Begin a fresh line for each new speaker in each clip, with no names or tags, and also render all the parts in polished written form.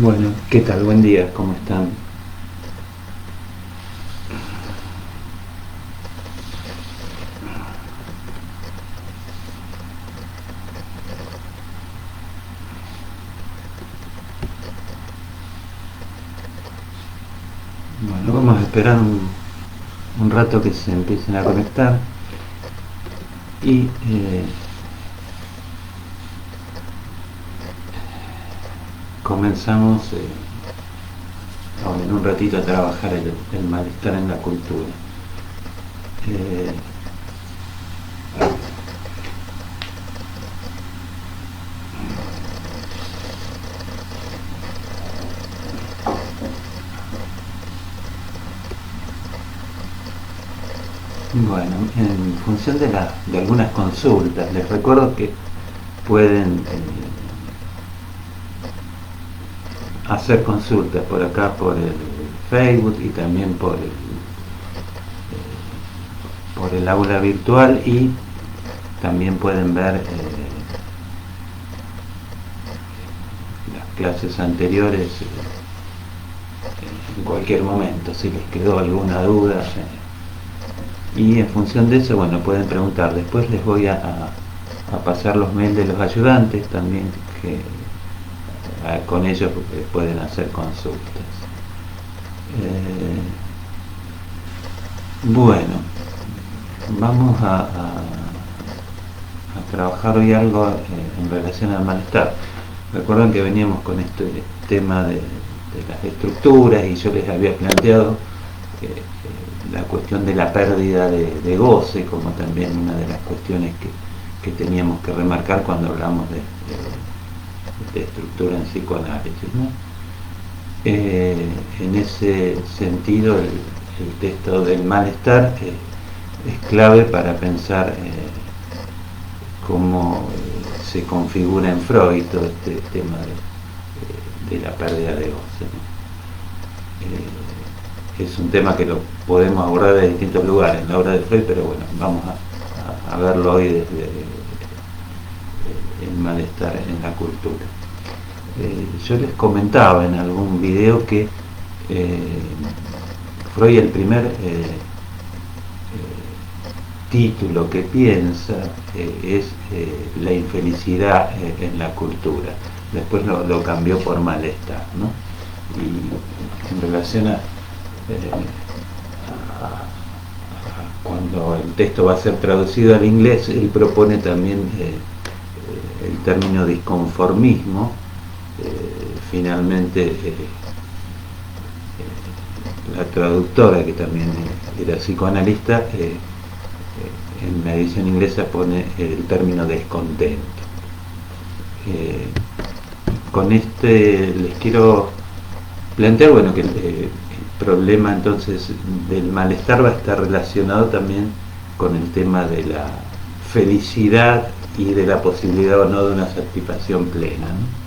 Bueno, ¿qué tal? Buen día, ¿cómo están? Bueno, vamos a esperar un rato que se empiecen a conectar y comenzamos ahora en un ratito a trabajar el malestar en la cultura. Eh, bueno, en función de algunas consultas, les recuerdo que pueden hacer consultas por acá, por el Facebook y también por el aula virtual, y también pueden ver las clases anteriores en cualquier momento si les quedó alguna duda, y en función de eso, bueno, pueden preguntar. Después les voy a pasar los mails de los ayudantes también, que con ellos pueden hacer consultas. Bueno, vamos a trabajar hoy algo en relación al malestar. Recuerdan que veníamos con este tema de las estructuras, y yo les había planteado la cuestión de la pérdida de goce como también una de las cuestiones que teníamos que remarcar cuando hablamos de estructura en psicoanálisis, ¿no? En ese sentido, el texto del malestar es clave para pensar cómo se configura en Freud todo este tema de la pérdida de goce, ¿no? Es un tema que lo podemos abordar de distintos lugares en la obra de Freud, pero bueno, vamos a verlo hoy desde el malestar en la cultura. Yo les comentaba en algún video que Freud, el primer título que piensa es la infelicidad en la cultura. Después lo cambió por malestar, ¿no? Y en relación a cuando el texto va a ser traducido al inglés, él propone también el término disconformismo. Finalmente la traductora, que también era psicoanalista, en la edición inglesa pone el término descontento. Con este les quiero plantear, bueno, que el problema entonces del malestar va a estar relacionado también con el tema de la felicidad y de la posibilidad o no de una satisfacción plena, ¿no?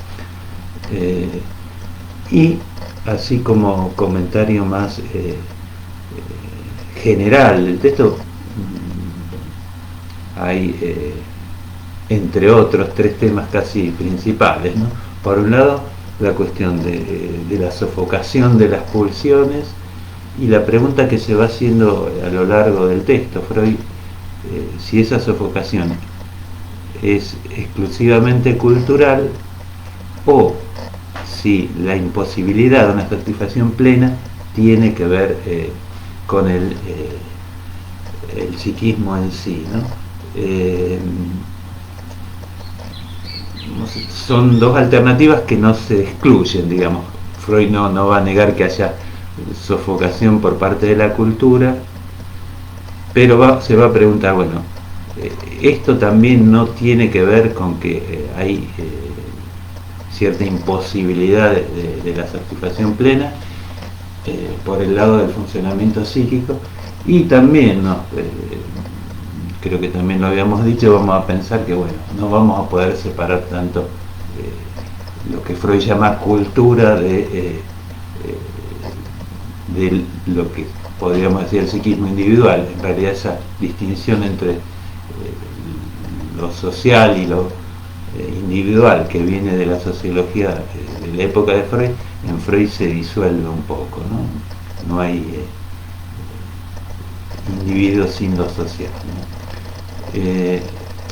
Y así como comentario más general del texto, hay entre otros tres temas casi principales, ¿no? Por un lado, la cuestión de la sofocación de las pulsiones, y la pregunta que se va haciendo a lo largo del texto, Freud, si esa sofocación es exclusivamente cultural, o si la imposibilidad de una satisfacción plena tiene que ver con el psiquismo en sí, ¿no? Son dos alternativas que no se excluyen, digamos. Freud no va a negar que haya sofocación por parte de la cultura, pero se va a preguntar, bueno, esto también no tiene que ver con que hay cierta imposibilidad de la satisfacción plena por el lado del funcionamiento psíquico. Y también creo que también lo habíamos dicho, vamos a pensar que, bueno, no vamos a poder separar tanto lo que Freud llama cultura de lo que podríamos decir el psiquismo individual. En realidad esa distinción entre lo social y lo individual que viene de la sociología de la época de Freud, en Freud se disuelve un poco, ¿no? No hay individuos sin lo social, ¿no?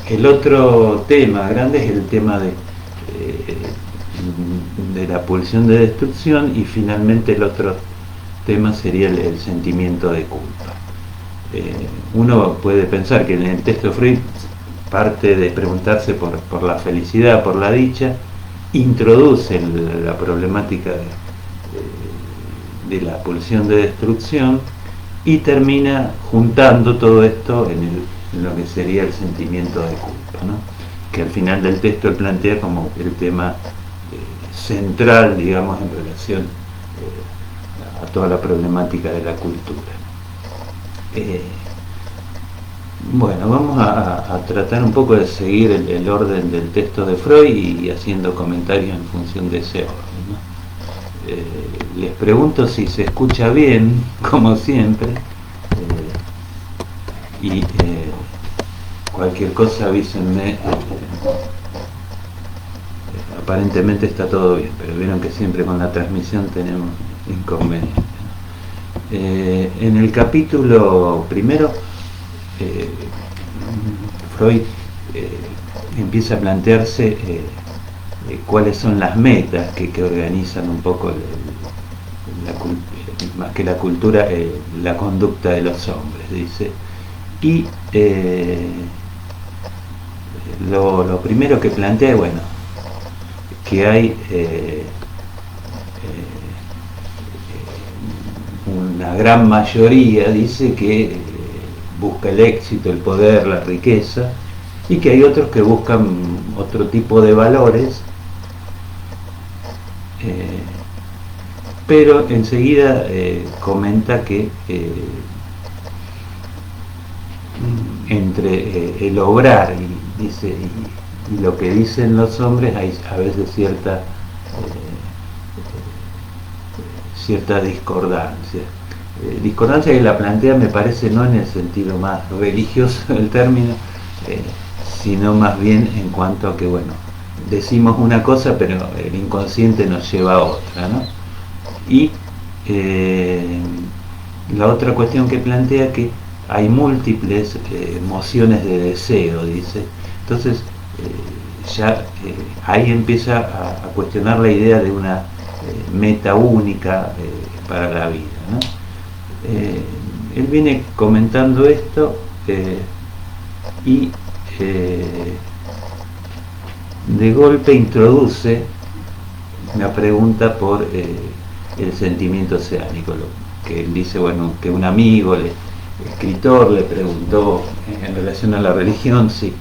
El otro tema grande es el tema de la pulsión de destrucción, y finalmente el otro tema sería el sentimiento de culpa. Uno puede pensar que en el texto de Freud parte de preguntarse por la felicidad, por la dicha, introduce la problemática de la pulsión de destrucción y termina juntando todo esto en lo que sería el sentimiento de culpa, ¿no? Que al final del texto él plantea como el tema central, digamos, en relación a toda la problemática de la cultura. Bueno, vamos a tratar un poco de seguir el orden del texto de Freud y haciendo comentarios en función de ese orden, ¿no? Les pregunto si se escucha bien, como siempre, y cualquier cosa avísenme. Aparentemente está todo bien, pero vieron que siempre con la transmisión tenemos inconvenientes. En el capítulo primero, Freud empieza a plantearse cuáles son las metas que organizan un poco más que la cultura, la conducta de los hombres, dice. Y lo primero que plantea, bueno, que hay una gran mayoría, dice, que busca el éxito, el poder, la riqueza, y que hay otros que buscan otro tipo de valores, pero enseguida comenta que entre el obrar y, dice, y lo que dicen los hombres hay a veces cierta discordancia. Discordancia que la plantea, me parece, no en el sentido más religioso del término, sino más bien en cuanto a que, bueno, decimos una cosa pero el inconsciente nos lleva a otra, ¿no? Y la otra cuestión que plantea, que hay múltiples emociones de deseo, dice. Entonces ya ahí empieza a cuestionar la idea de una meta única para la vida, ¿no? Él viene comentando esto y de golpe introduce una pregunta por el sentimiento oceánico, que él dice, bueno, que un amigo, escritor, le preguntó en relación a la religión si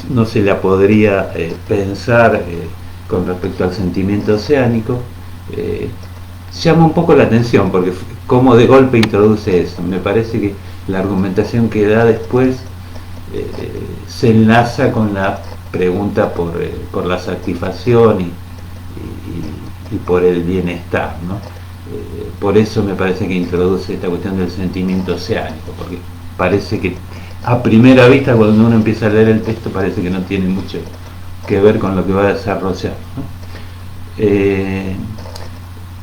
no se la podría pensar con respecto al sentimiento oceánico. Llama un poco la atención porque como de golpe introduce eso. Me parece que la argumentación que da después se enlaza con la pregunta por la satisfacción y por el bienestar, ¿no? Por eso me parece que introduce esta cuestión del sentimiento oceánico, porque parece que a primera vista, cuando uno empieza a leer el texto, parece que no tiene mucho que ver con lo que va a desarrollar, ¿no?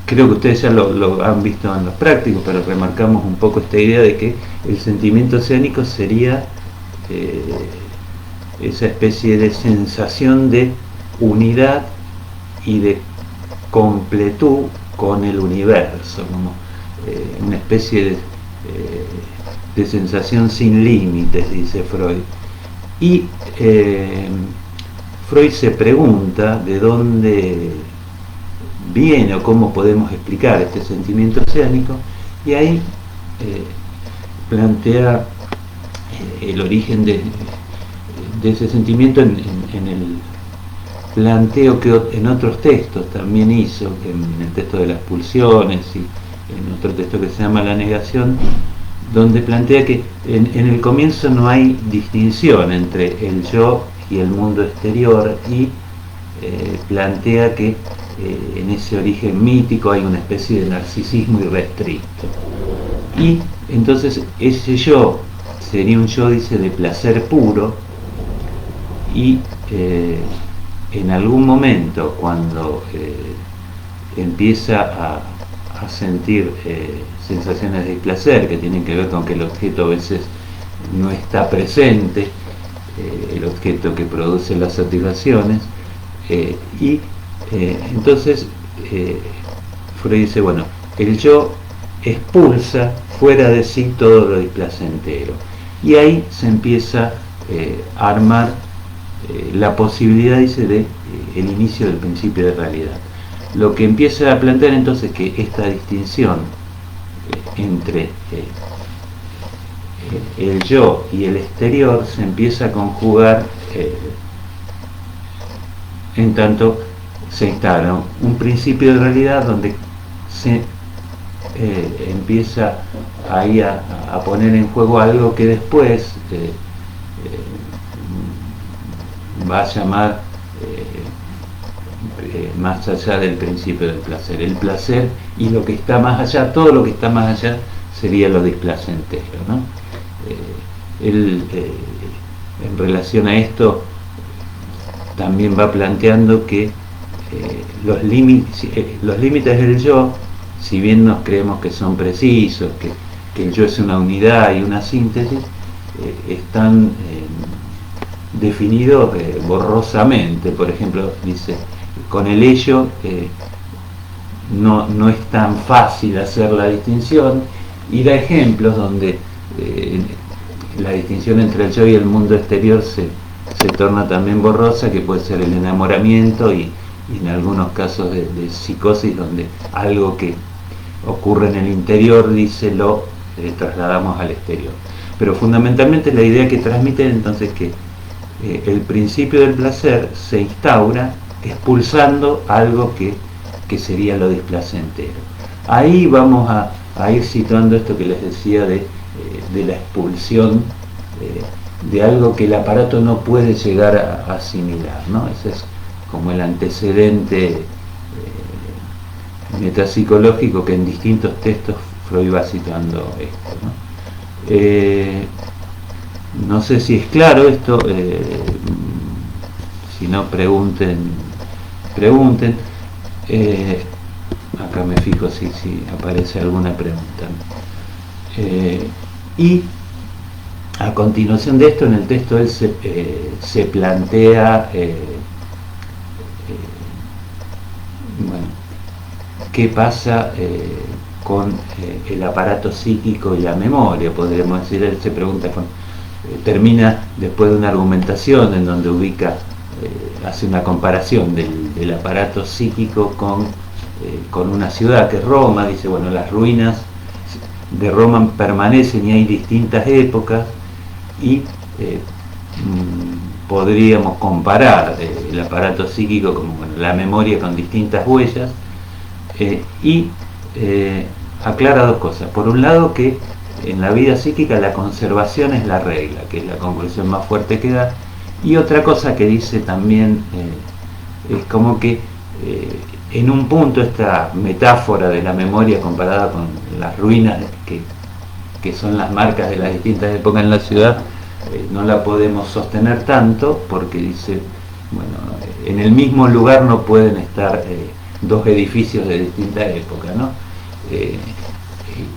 Creo que ustedes ya lo han visto en los prácticos, pero remarcamos un poco esta idea de que el sentimiento oceánico sería esa especie de sensación de unidad y de completud con el universo, como una especie de sensación sin límites, dice Freud. Y Freud se pregunta de dónde viene o cómo podemos explicar este sentimiento oceánico, y ahí plantea el origen de ese sentimiento en el planteo que en otros textos también hizo, en el texto de las pulsiones y en otro texto que se llama La negación, donde plantea que en el comienzo no hay distinción entre el yo y el mundo exterior, y plantea que en ese origen mítico hay una especie de narcisismo irrestricto, y entonces ese yo sería un yo, dice, de placer puro, y en algún momento cuando empieza a sentir sensaciones de placer que tienen que ver con que el objeto a veces no está presente, el objeto que produce las satisfacciones, entonces Freud dice, bueno, el yo expulsa fuera de sí todo lo displacentero, y ahí se empieza a armar la posibilidad, dice, de el inicio del principio de realidad. Lo que empieza a plantear entonces que esta distinción entre el yo y el exterior se empieza a conjugar en tanto se instala un principio de realidad donde se empieza ahí a poner en juego algo que después va a llamar más allá del principio del placer. El placer y lo que está más allá, todo lo que está más allá sería lo displacentero, ¿no? Él, en relación a esto, también va planteando que los límites del yo, si bien nos creemos que son precisos, que el yo es una unidad y una síntesis, están definidos borrosamente. Por ejemplo, dice, con el ello no es tan fácil hacer la distinción, y da ejemplos donde la distinción entre el yo y el mundo exterior se torna también borrosa, que puede ser el enamoramiento y en algunos casos de psicosis, donde algo que ocurre en el interior, dice, lo trasladamos al exterior. Pero fundamentalmente la idea que transmite entonces que el principio del placer se instaura expulsando algo que sería lo displacentero. Ahí vamos a ir situando esto que les decía de la expulsión de algo que el aparato no puede llegar a asimilar, ¿no? Ese es como el antecedente metapsicológico que en distintos textos Freud va situando esto, ¿no? No sé si es claro esto, si no pregunten. Acá me fijo si aparece alguna pregunta. Y a continuación de esto, en el texto él se plantea bueno, qué pasa con el aparato psíquico y la memoria, podríamos decir. Él se pregunta, termina después de una argumentación en donde ubica, hace una comparación del aparato psíquico con una ciudad que es Roma. Dice, bueno, las ruinas de Roma permanecen y hay distintas épocas, y podríamos comparar el aparato psíquico como, bueno, la memoria con distintas huellas, y aclara dos cosas. Por un lado, que en la vida psíquica la conservación es la regla, que es la conclusión más fuerte que da, y otra cosa que dice también es como que en un punto esta metáfora de la memoria comparada con las ruinas que son las marcas de las distintas épocas en la ciudad, no la podemos sostener tanto, porque dice, bueno, en el mismo lugar no pueden estar dos edificios de distintas épocas, ¿no?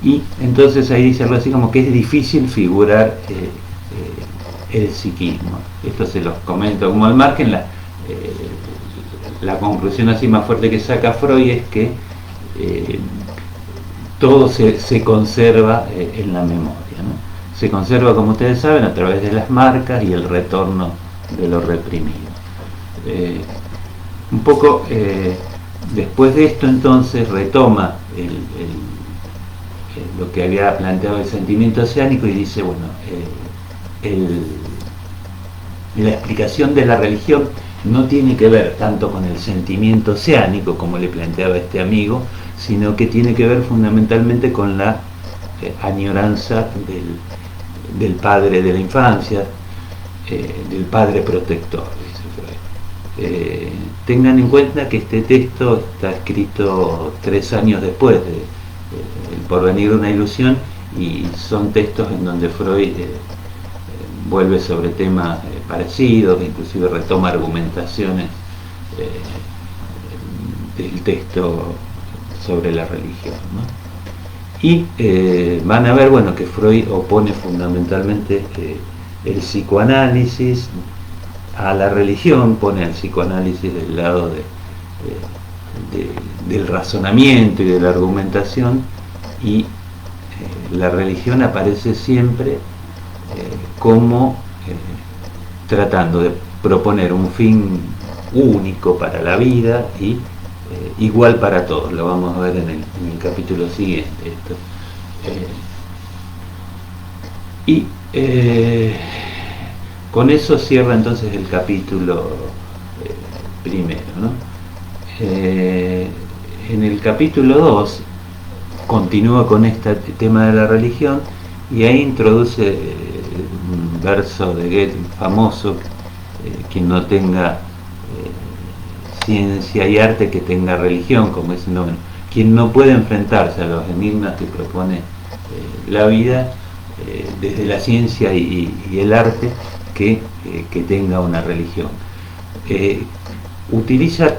Y entonces ahí dice algo así como que es difícil figurar el psiquismo. Esto se los comento como al margen. La conclusión así más fuerte que saca Freud es que todo se conserva en la memoria, ¿no? Se conserva, como ustedes saben, a través de las marcas y el retorno de lo reprimido. Un poco después de esto, entonces, retoma lo que había planteado el sentimiento oceánico y dice, bueno, la explicación de la religión no tiene que ver tanto con el sentimiento oceánico, como le planteaba este amigo, sino que tiene que ver fundamentalmente con la añoranza del padre de la infancia, del padre protector, dice Freud. Tengan en cuenta que este texto está escrito 3 años después de El porvenir de una ilusión, y son textos en donde Freud vuelve sobre temas parecidos, inclusive retoma argumentaciones del texto sobre la religión, ¿no? Y van a ver, bueno, que Freud opone fundamentalmente el psicoanálisis a la religión, pone al psicoanálisis del lado del razonamiento y de la argumentación, y la religión aparece siempre como tratando de proponer un fin único para la vida y igual para todos. Lo vamos a ver en el capítulo siguiente esto. Con eso cierra entonces el capítulo primero, ¿no? En el capítulo 2 continúa con este tema de la religión, y ahí introduce un verso de Goethe famoso: quien no tenga ciencia y arte, que tenga religión, como diciendo, bueno, quien no puede enfrentarse a los enigmas que propone la vida desde la ciencia y el arte, que tenga una religión. Utiliza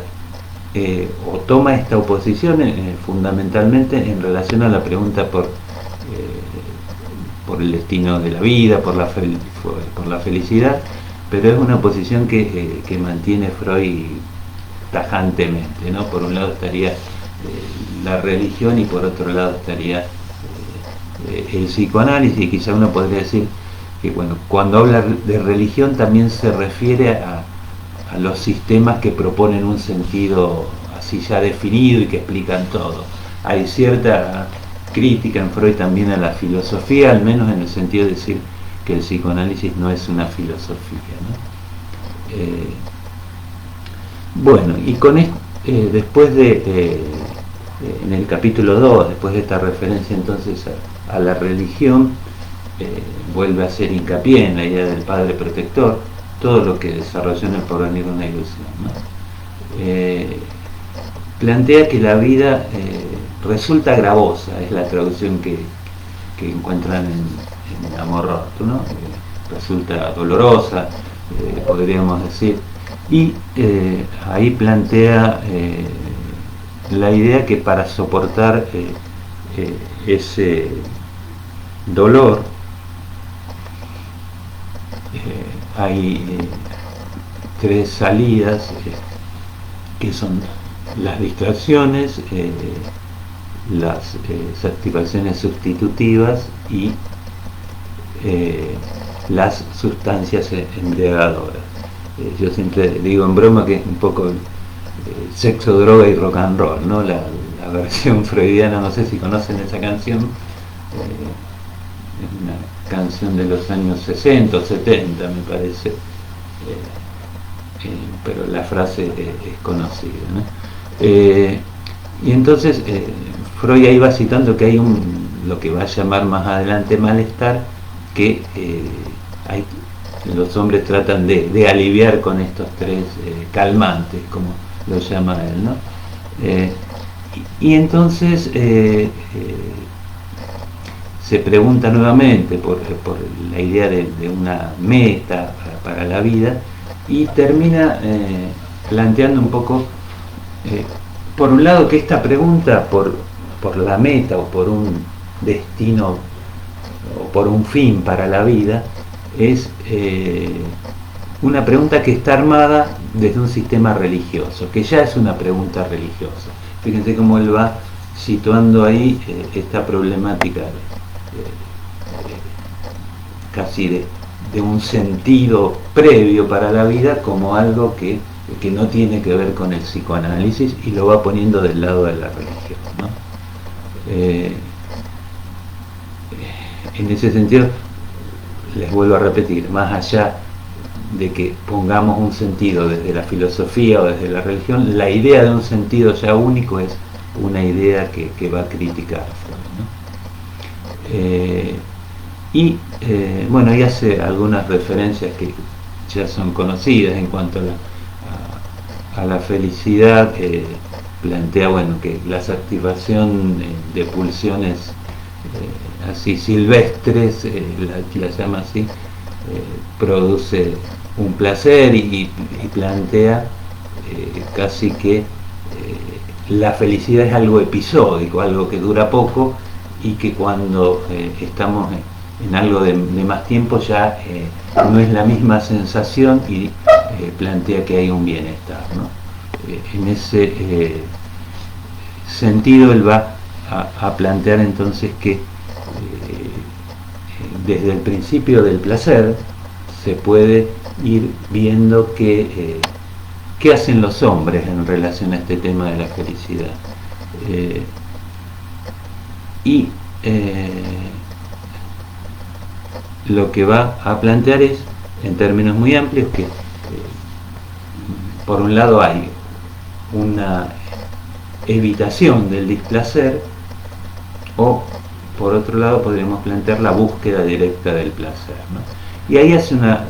o toma esta oposición fundamentalmente en relación a la pregunta por el destino de la vida, por la felicidad, pero es una posición que mantiene Freud tajantemente, ¿no? Por un lado estaría la religión y por otro lado estaría el psicoanálisis, y quizá uno podría decir que, bueno, cuando habla de religión también se refiere a los sistemas que proponen un sentido así ya definido y que explican todo. Hay cierta crítica en Freud también a la filosofía, al menos en el sentido de decir que el psicoanálisis no es una filosofía, ¿no? Bueno, y con esto, después en el capítulo 2, después de esta referencia entonces a la religión, vuelve a hacer hincapié en la idea del padre protector, todo lo que desarrolló en El porvenir una ilusión, ¿no? Plantea que la vida resulta gravosa, es la traducción que encuentran en Amor Roto, ¿no? Resulta dolorosa, podríamos decir, y ahí plantea la idea que para soportar ese dolor hay tres salidas, que son las distracciones, las satisfacciones sustitutivas y las sustancias embriagadoras. Yo siempre digo en broma que es un poco sexo, droga y rock and roll, ¿no? La versión freudiana, no sé si conocen esa canción, es una canción de los años 60 o 70 me parece, pero la frase es conocida, ¿no? Y entonces Freud ahí va citando que hay lo que va a llamar más adelante malestar, que los hombres tratan de aliviar con estos tres calmantes, como lo llama él, ¿no? Y entonces se pregunta nuevamente por la idea de una meta para la vida, y termina planteando un poco, por un lado, que esta pregunta por la meta o por un destino o por un fin para la vida es una pregunta que está armada desde un sistema religioso, que ya es una pregunta religiosa. Fíjense cómo él va situando ahí esta problemática casi de un sentido previo para la vida como algo que no tiene que ver con el psicoanálisis, y lo va poniendo del lado de la religión, ¿no? En ese sentido, les vuelvo a repetir, más allá de que pongamos un sentido desde la filosofía o desde la religión, la idea de un sentido ya único es una idea que va a criticar, ¿no? Bueno, ahí hace algunas referencias que ya son conocidas en cuanto a la felicidad. Plantea, bueno, que la satisfacción de pulsiones así silvestres, la llama así, produce un placer y plantea casi que la felicidad es algo episódico, algo que dura poco y que cuando estamos en algo de más tiempo ya no es la misma sensación y plantea que hay un bienestar, ¿no? En ese sentido él va a plantear entonces que desde el principio del placer se puede ir viendo qué hacen los hombres en relación a este tema de la felicidad. Lo que va a plantear es, en términos muy amplios, que por un lado hay una evitación del displacer, o por otro lado podríamos plantear la búsqueda directa del placer, ¿no? Y ahí hace una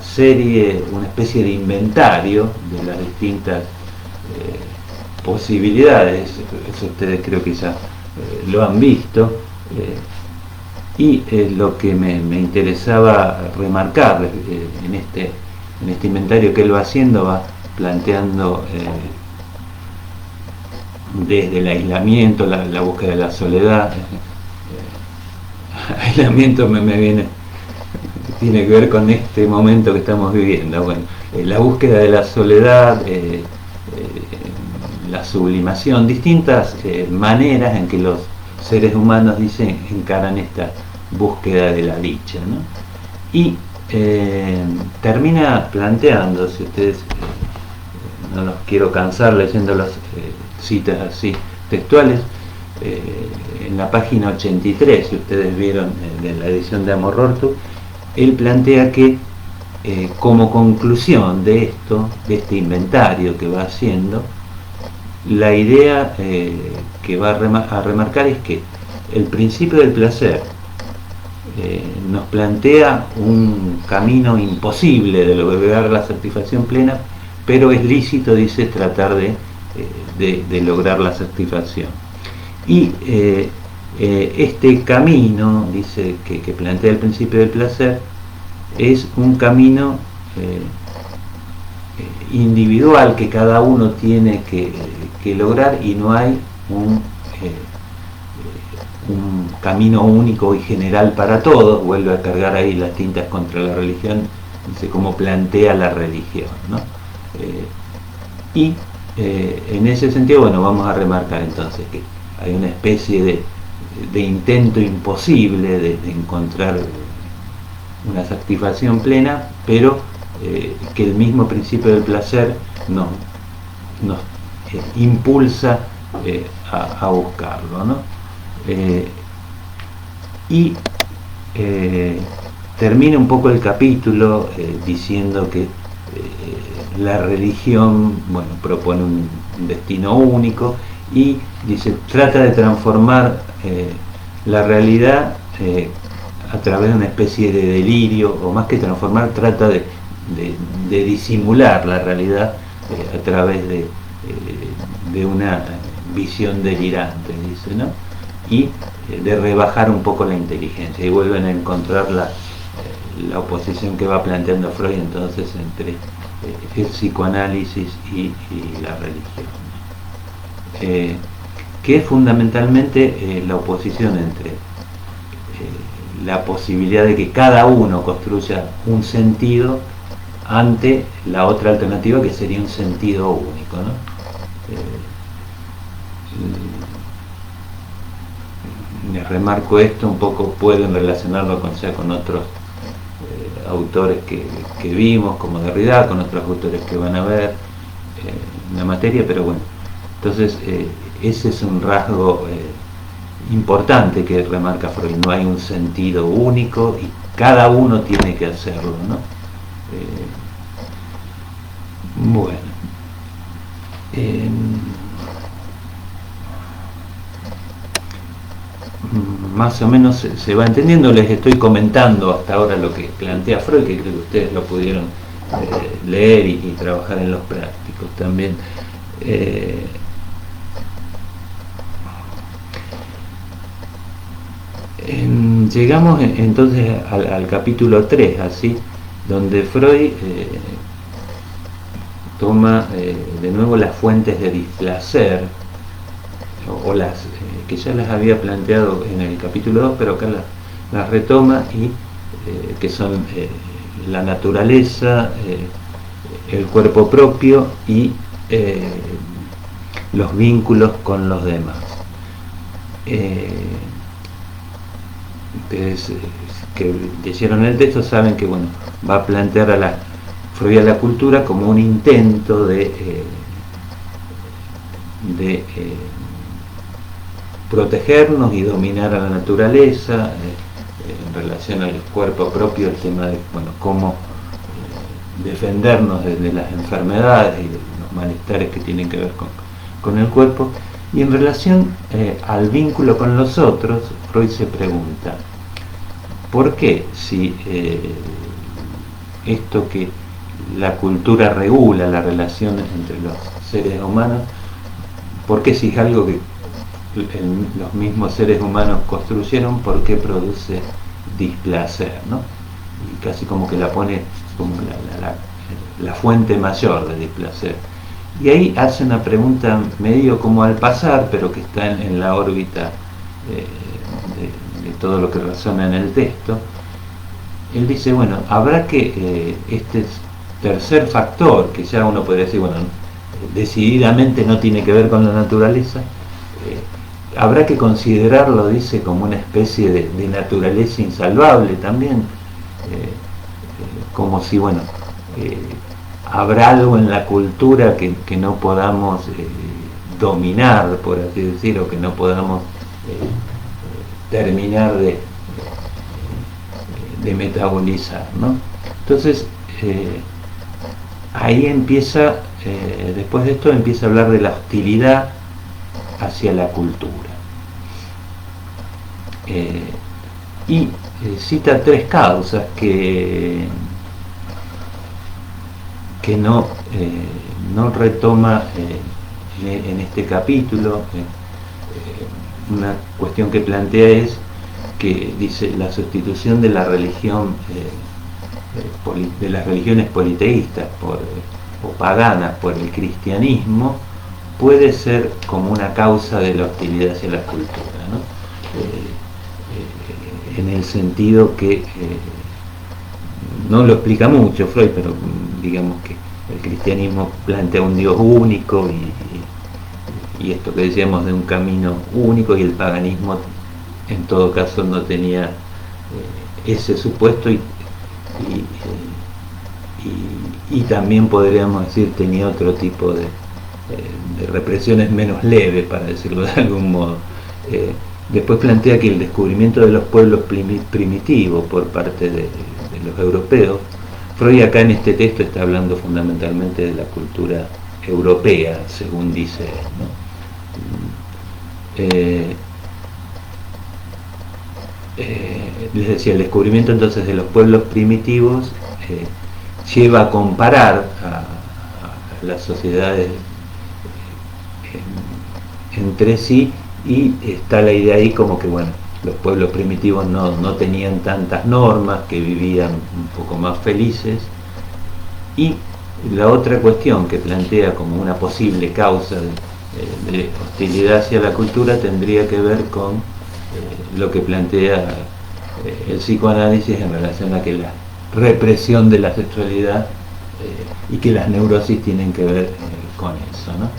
especie de inventario de las distintas posibilidades. Eso ustedes creo que ya lo han visto, y lo que me interesaba remarcar en este inventario que él va haciendo, va planteando desde el aislamiento, la búsqueda de la soledad. Aislamiento me viene, tiene que ver con este momento que estamos viviendo. Bueno, la búsqueda de la soledad, la sublimación, distintas maneras en que los seres humanos encaran esta búsqueda de la dicha, ¿no? Y termina planteando, si ustedes no los quiero cansar leyendo las citas así textuales, en la página 83, si ustedes vieron de la edición de Amor Rortu, él plantea que como conclusión de esto, de este inventario que va haciendo, la idea que va a remarcar es que el principio del placer nos plantea un camino imposible de lograr la satisfacción plena, pero es lícito, dice, tratar de lograr la satisfacción. Y este camino, dice, que plantea el principio del placer, es un camino individual que cada uno tiene que lograr, y no hay un camino único y general para todos. Vuelve a cargar ahí las tintas contra la religión, dice, como plantea la religión, ¿no? En ese sentido, bueno, vamos a remarcar entonces que hay una especie de intento imposible de encontrar una satisfacción plena, pero que el mismo principio del placer nos impulsa a buscarlo, ¿no? Termina un poco el capítulo diciendo que la religión, bueno, propone un destino único, y dice, trata de transformar la realidad a través de una especie de delirio, o más que transformar, trata de disimular la realidad a través de una visión delirante, dice, ¿no? Y de rebajar un poco la inteligencia, y vuelven a encontrar la oposición que va planteando Freud entonces entre el psicoanálisis y la religión, que es fundamentalmente la oposición entre la posibilidad de que cada uno construya un sentido ante la otra alternativa, que sería un sentido único, ¿no? Les remarco esto un poco, pueden relacionarlo con otros autores que vimos, como Derrida, con otros autores que van a ver en la materia, pero bueno, entonces ese es un rasgo importante que remarca Freud. No hay un sentido único y cada uno tiene que hacerlo, ¿no? Bueno, más o menos se va entendiendo. Les estoy comentando hasta ahora lo que plantea Freud, que creo que ustedes lo pudieron leer y trabajar en los prácticos también. Llegamos entonces al capítulo 3, así, donde Freud toma de nuevo las fuentes de displacer, o las que ya las había planteado en el capítulo 2, pero acá las retoma, y que son la naturaleza, el cuerpo propio y los vínculos con los demás. Ustedes que leyeron el texto saben que bueno, va a plantear a Freud a la cultura como un intento de protegernos y dominar a la naturaleza, en relación al cuerpo propio, el tema de bueno, cómo defendernos de las enfermedades y de los malestares que tienen que ver con el cuerpo. Y en relación al vínculo con los otros, Freud se pregunta, ¿por qué si esto que la cultura regula las relaciones entre los seres humanos, por qué si es algo que los mismos seres humanos construyeron, por qué produce displacer, ¿no? Y casi como que la pone como la fuente mayor de displacer. Y ahí hace una pregunta medio como al pasar, pero que está en la órbita de todo lo que razona en el texto. Él dice, bueno, habrá que este tercer factor, que ya uno podría decir, bueno, decididamente no tiene que ver con la naturaleza, habrá que considerarlo, dice, como una especie de naturaleza insalvable también, como si, bueno, habrá algo en la cultura que no podamos dominar, por así decirlo, que no podamos terminar de metabolizar, ¿no? Entonces, ahí empieza, después de esto empieza a hablar de la hostilidad hacia la cultura. Y cita tres causas que no retoma en este capítulo. Una cuestión que plantea es que dice la sustitución de la religión, de las religiones politeístas o paganas por el cristianismo, puede ser como una causa de la hostilidad hacia la cultura, ¿no? En el sentido que no lo explica mucho Freud, pero digamos que el cristianismo plantea un Dios único y esto que decíamos de un camino único, y el paganismo en todo caso no tenía ese supuesto, y también podríamos decir tenía otro tipo de represiones menos leves, para decirlo de algún modo. Después plantea que el descubrimiento de los pueblos primitivos por parte de los europeos, Freud acá en este texto está hablando fundamentalmente de la cultura europea, según dice, ¿no? Les decía, el descubrimiento entonces de los pueblos primitivos lleva a comparar a las sociedades entre sí, y está la idea ahí como que bueno, los pueblos primitivos no tenían tantas normas, que vivían un poco más felices. Y la otra cuestión que plantea como una posible causa de hostilidad hacia la cultura tendría que ver con lo que plantea el psicoanálisis en relación a que la represión de la sexualidad y que las neurosis tienen que ver con eso, ¿no?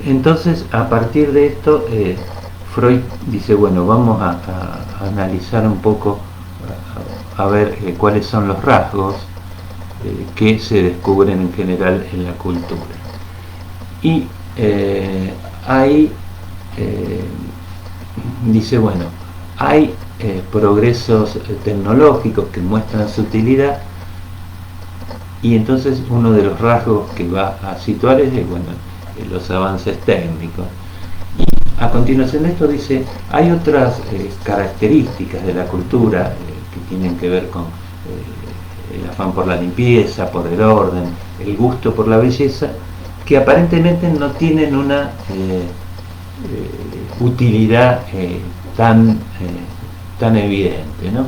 Entonces, a partir de esto, Freud dice, bueno, vamos a analizar un poco, a ver cuáles son los rasgos que se descubren en general en la cultura. Y ahí dice, bueno, hay progresos tecnológicos que muestran su utilidad, y entonces uno de los rasgos que va a situar es, bueno, los avances técnicos. Y a continuación de esto dice, hay otras características de la cultura que tienen que ver con el afán por la limpieza, por el orden, el gusto por la belleza, que aparentemente no tienen una utilidad tan evidente, ¿no?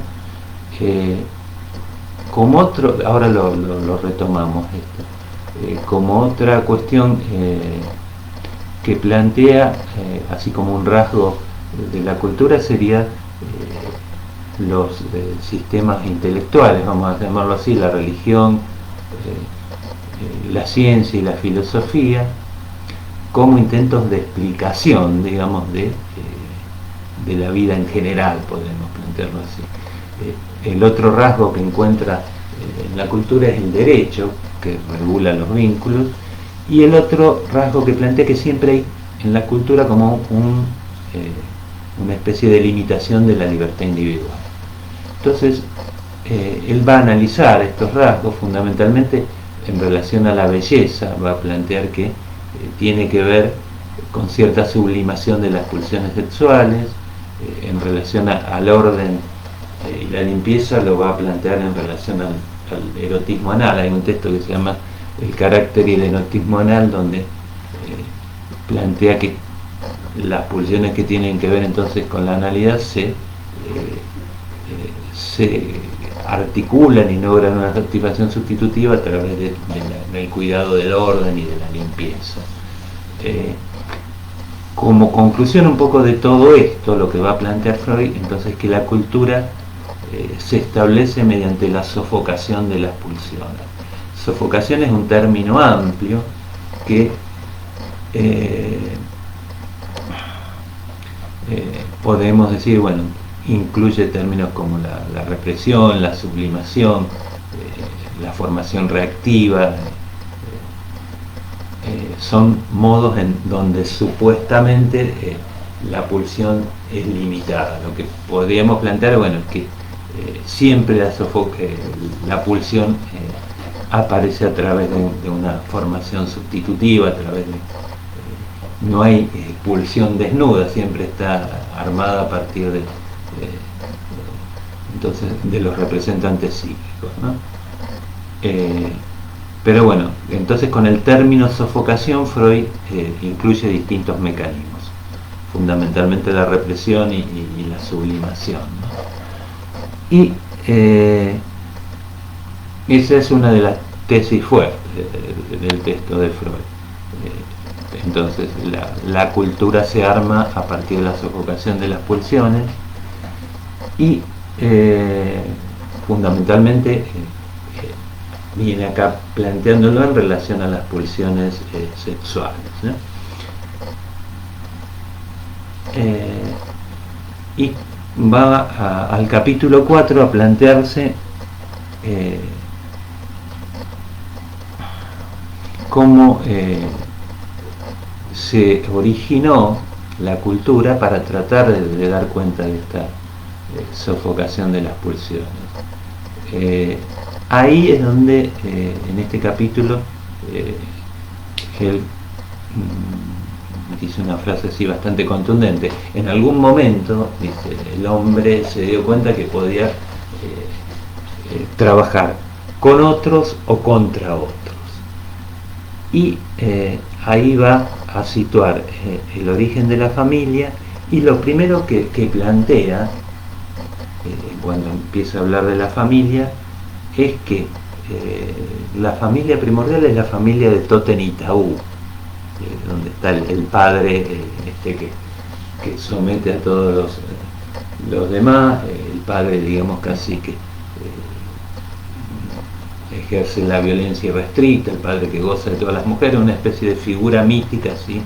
Como otro, ahora lo retomamos esto, como otra cuestión que plantea, así como un rasgo de la cultura, sería los sistemas intelectuales, vamos a llamarlo así, la religión, la ciencia y la filosofía, como intentos de explicación, digamos, de la vida en general, podemos plantearlo así. El otro rasgo que encuentra en la cultura es el derecho, que regula los vínculos, y el otro rasgo que plantea que siempre hay en la cultura como una especie de limitación de la libertad individual. Entonces, él va a analizar estos rasgos fundamentalmente en relación a la belleza, va a plantear que tiene que ver con cierta sublimación de las pulsiones sexuales, en relación al orden y la limpieza lo va a plantear en relación al erotismo anal. Hay un texto que se llama El carácter y el erotismo anal, donde plantea que las pulsiones que tienen que ver entonces con la analidad se articulan y logran una activación sustitutiva a través del cuidado del orden y de la limpieza. Como conclusión un poco de todo esto, lo que va a plantear Freud, entonces, que la cultura se establece mediante la sofocación de las pulsiones. Sofocación es un término amplio que podemos decir, bueno, incluye términos como la represión, la sublimación, la formación reactiva. Son modos en donde supuestamente la pulsión es limitada. Lo que podríamos plantear, bueno, es que siempre la pulsión aparece a través de una formación sustitutiva, a través de no hay pulsión desnuda, siempre está armada a partir entonces de los representantes psíquicos, ¿no? Pero bueno, entonces con el término sofocación Freud incluye distintos mecanismos, fundamentalmente la represión y la sublimación, ¿no? Y esa es una de las tesis fuertes del texto de Freud. Entonces la cultura se arma a partir de la sofocación de las pulsiones y fundamentalmente viene acá planteándolo en relación a las pulsiones sexuales, ¿no? Y va al capítulo 4 a plantearse cómo se originó la cultura para tratar de dar cuenta de esta sofocación de las pulsiones. Ahí es donde, en este capítulo, él dice una frase así bastante contundente. En algún momento, dice, el hombre se dio cuenta que podía trabajar con otros o contra otros. Y ahí va a situar el origen de la familia, y lo primero que plantea cuando empieza a hablar de la familia es que la familia primordial es la familia de Toten y Tabú, donde está el padre que somete a todos los demás, el padre, digamos, casi que ejerce la violencia irrestricta, el padre que goza de todas las mujeres, una especie de figura mítica, ¿sí?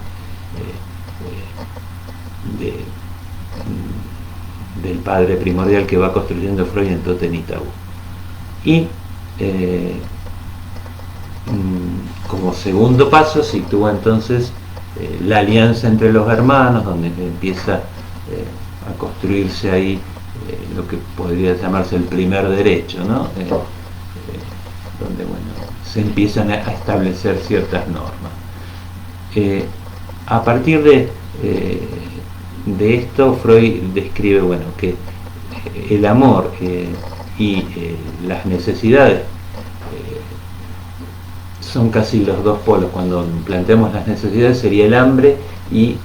Del padre primordial que va construyendo Freud en Toten y Tabú. Y como segundo paso sitúa entonces la alianza entre los hermanos, donde empieza a construirse ahí lo que podría llamarse el primer derecho, ¿no? Donde, bueno, se empiezan a establecer ciertas normas. A partir de esto, Freud describe, bueno, que el amor y las necesidades son casi los dos polos. Cuando planteamos las necesidades sería el hambre y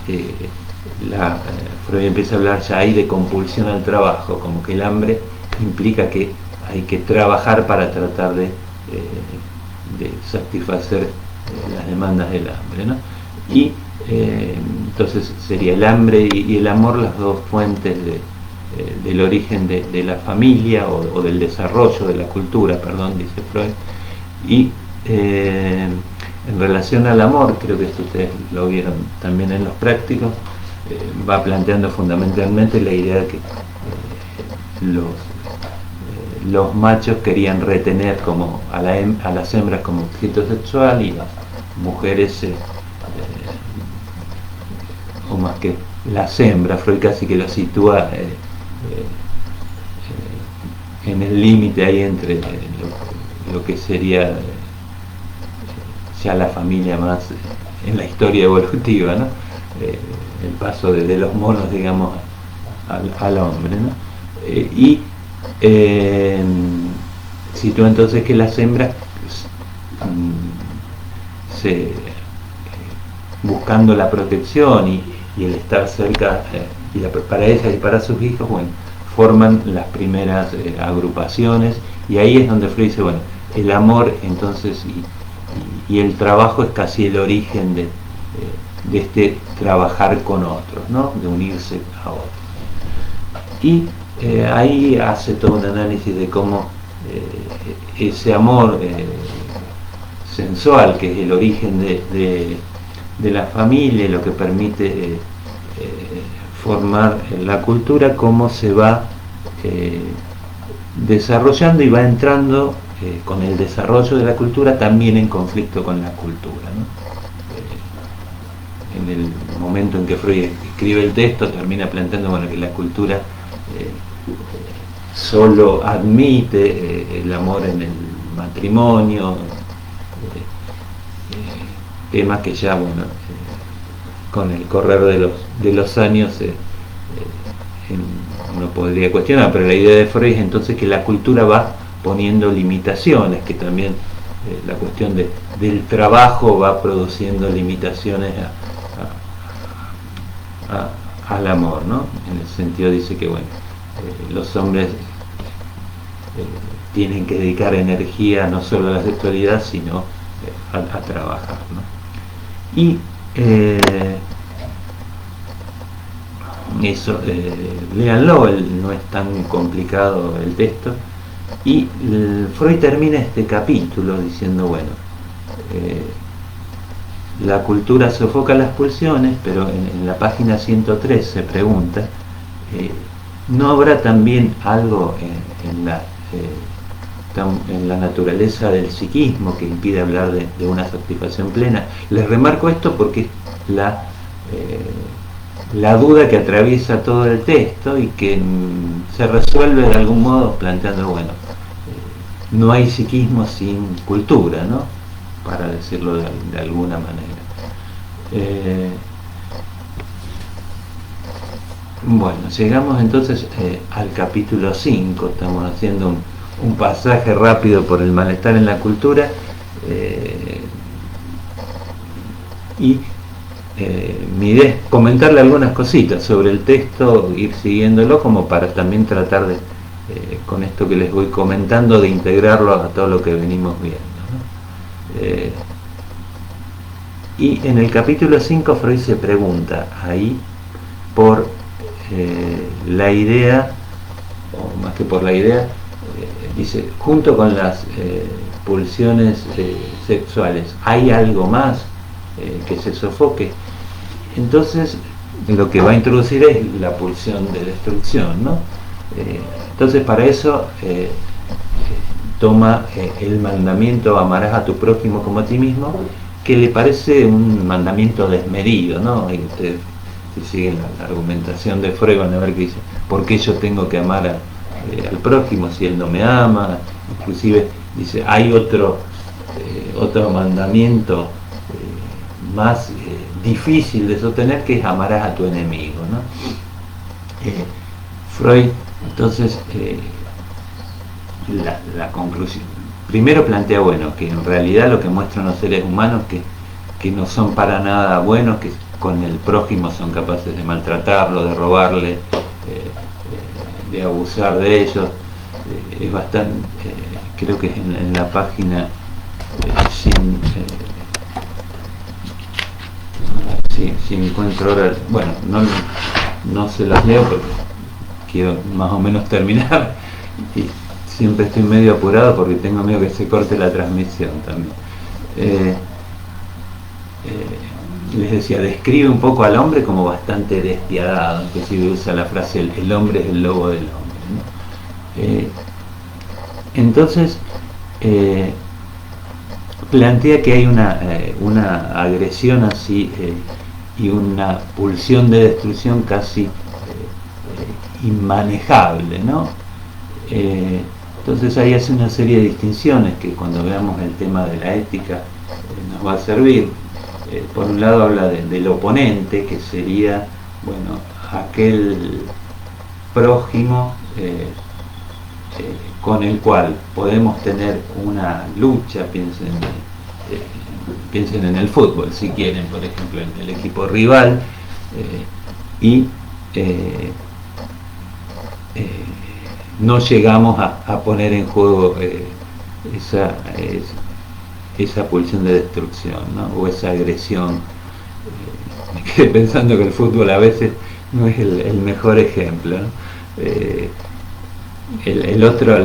Freud empieza a hablar ya ahí de compulsión al trabajo, como que el hambre implica que hay que trabajar para tratar de satisfacer las demandas del hambre, ¿no? Y entonces sería el hambre y el amor las dos fuentes del origen de la familia o del desarrollo de la cultura, perdón, dice Freud. Y en relación al amor, creo que esto ustedes lo vieron también en los prácticos, va planteando fundamentalmente la idea de que los machos querían retener como a las hembras como objeto sexual y las mujeres, o más que las hembras, Freud casi que lo sitúa en el límite ahí entre lo que sería ya la familia más en la historia evolutiva, ¿no? El paso de los monos, digamos, al hombre, ¿no? Y sitúa entonces que las hembras buscando la protección y el estar cerca para ellas y para sus hijos, bueno, forman las primeras agrupaciones, y ahí es donde Freud dice, bueno, el amor entonces y el trabajo es casi el origen de este trabajar con otros, ¿no? De unirse a otros. Y ahí hace todo un análisis de cómo ese amor sensual, que es el origen de la familia, lo que permite formar la cultura, cómo se va desarrollando y va entrando con el desarrollo de la cultura también en conflicto con la cultura, ¿no? En el momento en que Freud escribe el texto termina planteando, bueno, que la cultura solo admite el amor en el matrimonio, temas que ya, bueno, con el correr de los años uno podría cuestionar, pero la idea de Freud es entonces que la cultura va poniendo limitaciones, que también la cuestión del trabajo va produciendo limitaciones al amor, ¿no? En ese sentido dice que, bueno, los hombres tienen que dedicar energía no solo a la sexualidad, sino a trabajar, ¿no? Y eso, léanlo, no es tan complicado el texto. Y Freud termina este capítulo diciendo, bueno, la cultura sofoca las pulsiones, pero en la página 103 se pregunta, ¿no habrá también algo en la naturaleza del psiquismo que impide hablar de una satisfacción plena? Les remarco esto porque la duda que atraviesa todo el texto y que se resuelve de algún modo planteando, bueno, no hay psiquismo sin cultura, ¿no? Para decirlo de alguna manera. Bueno, llegamos entonces al capítulo 5, estamos haciendo un pasaje rápido por el malestar en la cultura, y mi idea es comentarle algunas cositas sobre el texto, ir siguiéndolo como para también tratar de, con esto que les voy comentando, de integrarlo a todo lo que venimos viendo, ¿no? Y en el capítulo 5 Freud se pregunta ahí por la idea, o más que por la idea, dice, junto con las pulsiones sexuales, ¿hay algo más que se sofoque? Entonces lo que va a introducir es la pulsión de destrucción, ¿no? Entonces para eso toma el mandamiento amarás a tu prójimo como a ti mismo, que le parece un mandamiento desmedido, ¿no? Y ustedes, si siguen la argumentación de Freud, van a ver que dice, ¿por qué yo tengo que amar al prójimo si él no me ama? Inclusive dice, hay otro mandamiento más difícil de sostener, que es amarás a tu enemigo, ¿no? Freud entonces la conclusión primero plantea, bueno, que en realidad lo que muestran los seres humanos que no son para nada buenos, que con el prójimo son capaces de maltratarlo, de robarle, de abusar de ellos. Es bastante, creo que en la página si encuentro ahora, bueno, no se las leo porque quiero más o menos terminar y siempre estoy medio apurado porque tengo miedo que se corte la transmisión también. Les decía, describe un poco al hombre como bastante despiadado, inclusive usa la frase el hombre es el lobo del hombre, ¿no? Entonces plantea que hay una agresión así y una pulsión de destrucción casi inmanejable, ¿no? Entonces ahí hace una serie de distinciones que cuando veamos el tema de la ética nos va a servir. Por un lado habla del oponente, que sería, bueno, aquel prójimo con el cual podemos tener una lucha. Piensen en el fútbol, si quieren, por ejemplo, en el equipo rival, y no llegamos a poner en juego esa pulsión de destrucción, ¿no? O esa agresión. Me quedé pensando que el fútbol a veces no es el mejor ejemplo, ¿no?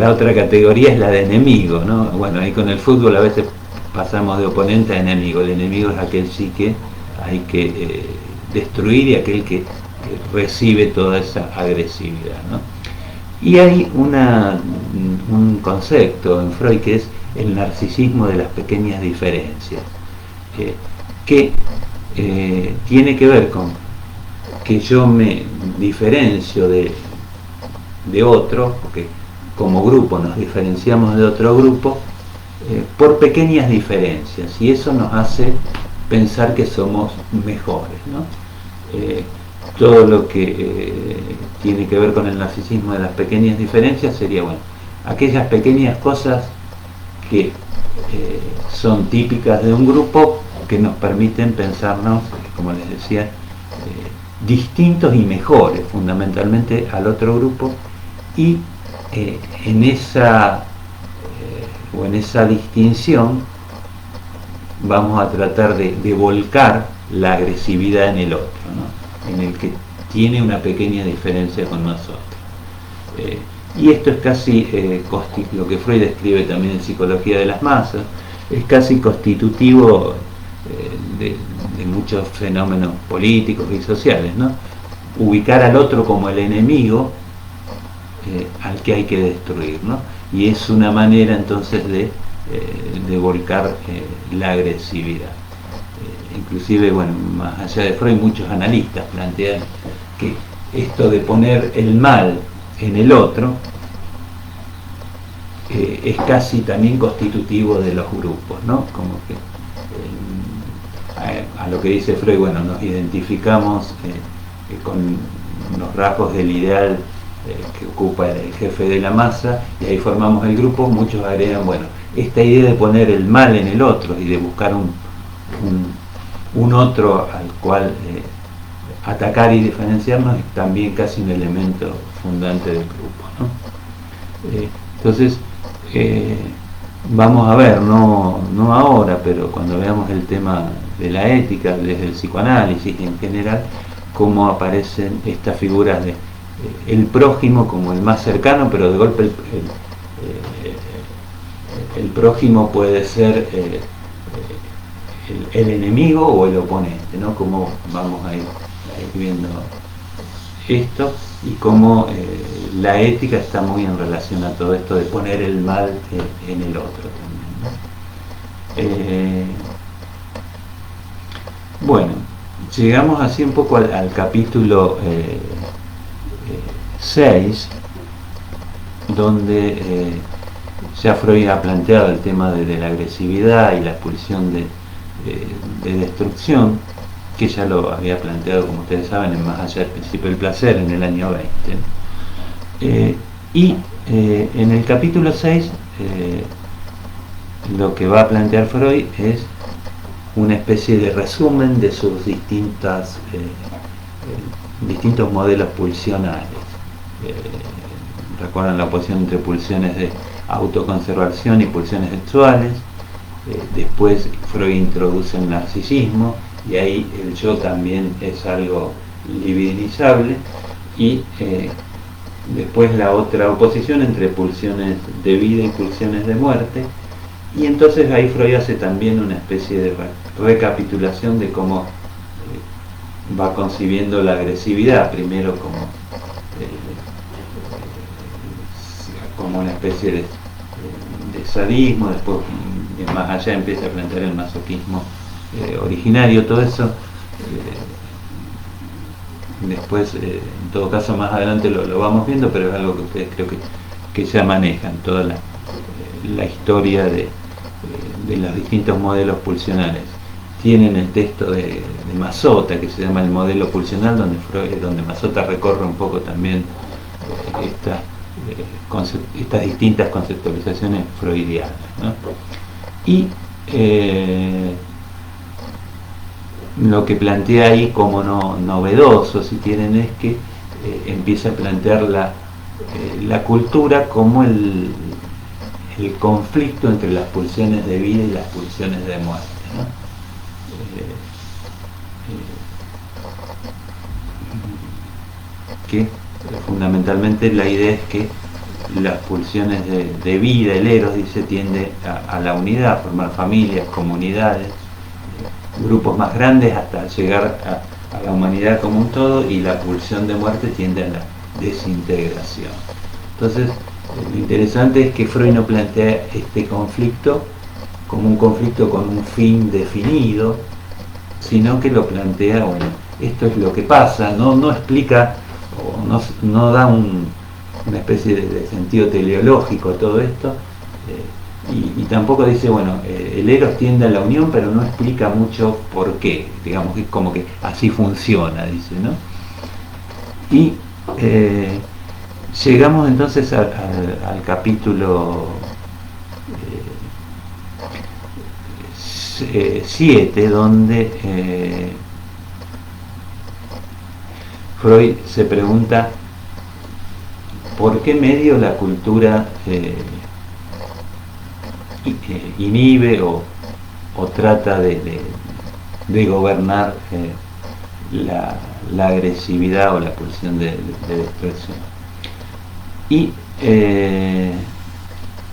La otra categoría es la de enemigo, ¿no? Bueno, ahí con el fútbol a veces pasamos de oponente a enemigo. El enemigo es aquel sí que hay que destruir, y aquel que recibe toda esa agresividad, ¿no? Y hay un concepto en Freud que es el narcisismo de las pequeñas diferencias, que tiene que ver con que yo me diferencio de otro, porque como grupo nos diferenciamos de otro grupo por pequeñas diferencias, y eso nos hace pensar que somos mejores, ¿no? Todo lo que tiene que ver con el narcisismo de las pequeñas diferencias sería, bueno, aquellas pequeñas cosas que son típicas de un grupo, que nos permiten pensarnos, como les decía, distintos y mejores fundamentalmente al otro grupo, y en esa distinción vamos a tratar de volcar la agresividad en el otro, ¿no? En el que tiene una pequeña diferencia con nosotros. Y esto es casi lo que Freud describe también en Psicología de las Masas, es casi constitutivo de muchos fenómenos políticos y sociales, ¿no? Ubicar al otro como el enemigo al que hay que destruir, ¿no? Y es una manera entonces de volcar la agresividad. Inclusive, bueno, más allá de Freud, muchos analistas plantean que esto de poner el mal en el otro es casi también constitutivo de los grupos, ¿no? Como que a lo que dice Freud, bueno, nos identificamos con los rasgos del ideal que ocupa el jefe de la masa, y ahí formamos el grupo. Muchos agregan, bueno, esta idea de poner el mal en el otro y de buscar un otro al cual atacar y diferenciarnos es también casi un elemento fundante del grupo, ¿no? Entonces vamos a ver, no ahora, pero cuando veamos el tema de la ética desde el psicoanálisis en general, cómo aparecen estas figuras de el prójimo como el más cercano, pero de golpe el prójimo puede ser el enemigo o el oponente, ¿no? Cómo vamos a ir viendo esto, y cómo la ética está muy en relación a todo esto de poner el mal en el otro también, ¿no? Bueno, llegamos así un poco al capítulo 6, donde ya Freud ha planteado el tema de la agresividad y la expulsión de destrucción, que ya lo había planteado, como ustedes saben, en Más allá del principio del placer, en el año 20. En el capítulo 6 lo que va a plantear Freud es una especie de resumen de sus distintos modelos pulsionales. Recuerdan la oposición entre pulsiones de autoconservación y pulsiones sexuales. Después Freud introduce el narcisismo, y ahí el yo también es algo libidinizable, y después la otra oposición entre pulsiones de vida y pulsiones de muerte. Y entonces ahí Freud hace también una especie de recapitulación de cómo va concibiendo la agresividad, primero como una especie de sadismo, después más allá empieza a plantear el masoquismo originario, todo eso. Después, en todo caso, más adelante lo vamos viendo, pero es algo que ustedes creo que ya manejan, toda la historia de los distintos modelos pulsionales. Tienen el texto de Mazzotta, que se llama El modelo pulsional, donde Mazzotta recorre un poco también estas distintas conceptualizaciones freudianas, ¿no? Y lo que plantea ahí como novedoso, si quieren, es que empieza a plantear la cultura como el conflicto entre las pulsiones de vida y las pulsiones de muerte, ¿no? Que fundamentalmente la idea es que las pulsiones de vida, el eros, dice, tiende a la unidad, a formar familias, comunidades, grupos más grandes hasta llegar a la humanidad como un todo, y la pulsión de muerte tiende a la desintegración. Entonces, lo interesante es que Freud no plantea este conflicto como un conflicto con un fin definido, sino que lo plantea, bueno, esto es lo que pasa, no explica o no da una especie de sentido teleológico a todo esto, y tampoco dice, bueno, el eros tiende a la unión, pero no explica mucho por qué, digamos que es como que así funciona, dice, ¿no? Y llegamos entonces al capítulo 7, donde Freud se pregunta por qué medio la cultura inhibe o trata de gobernar la agresividad o la pulsión de destrucción. Y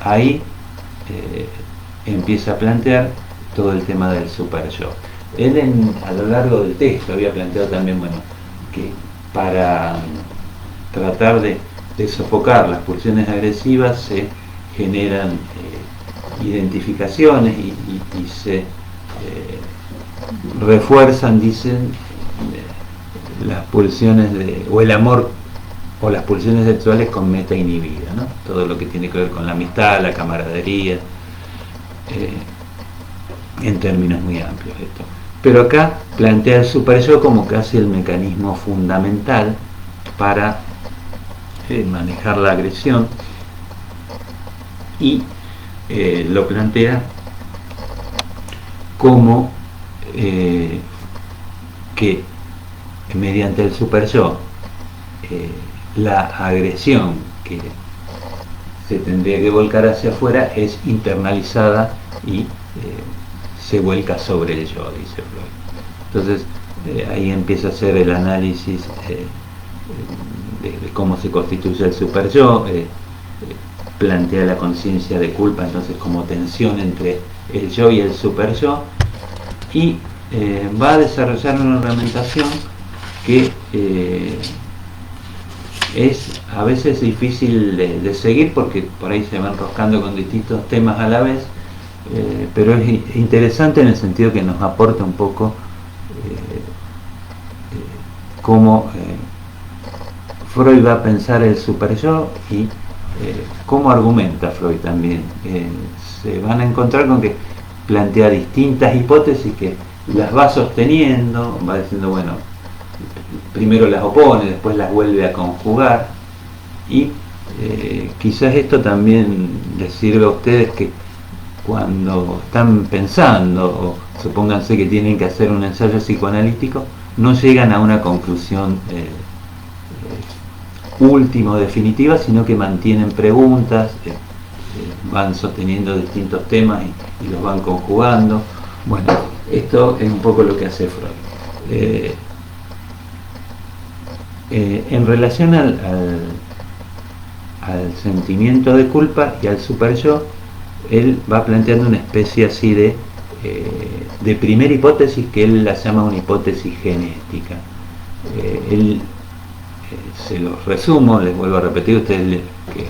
ahí empieza a plantear todo el tema del super-yo. Él a lo largo del texto había planteado también, bueno, que para tratar de sofocar las pulsiones agresivas se generan identificaciones y se refuerzan, dicen, las pulsiones o el amor o las pulsiones sexuales con meta inhibida, ¿no? Todo lo que tiene que ver con la amistad, la camaradería, en términos muy amplios esto. Pero acá plantea el super-yo como casi el mecanismo fundamental para manejar la agresión, y lo plantea como que mediante el super-yo la agresión que se tendría que volcar hacia afuera es internalizada y se vuelca sobre el yo, dice Freud. Entonces ahí empieza a hacer el análisis de cómo se constituye el super-yo, plantea la conciencia de culpa entonces como tensión entre el yo y el super-yo, y va a desarrollar una argumentación que es a veces difícil de seguir, porque por ahí se va enroscando con distintos temas a la vez, pero es interesante en el sentido que nos aporta un poco cómo Freud va a pensar el super-yo y cómo argumenta Freud también. Se van a encontrar con que plantea distintas hipótesis que las va sosteniendo, va diciendo, bueno, primero las opone, después las vuelve a conjugar, y quizás esto también les sirve a ustedes, que cuando están pensando supónganse que tienen que hacer un ensayo psicoanalítico, no llegan a una conclusión última o definitiva, sino que mantienen preguntas, van sosteniendo distintos temas y los van conjugando. Bueno, esto es un poco lo que hace Freud. En relación al sentimiento de culpa y al superyo, él va planteando una especie así de primera hipótesis que él la llama una hipótesis genética. Él, se los resumo, les vuelvo a repetir, ustedes que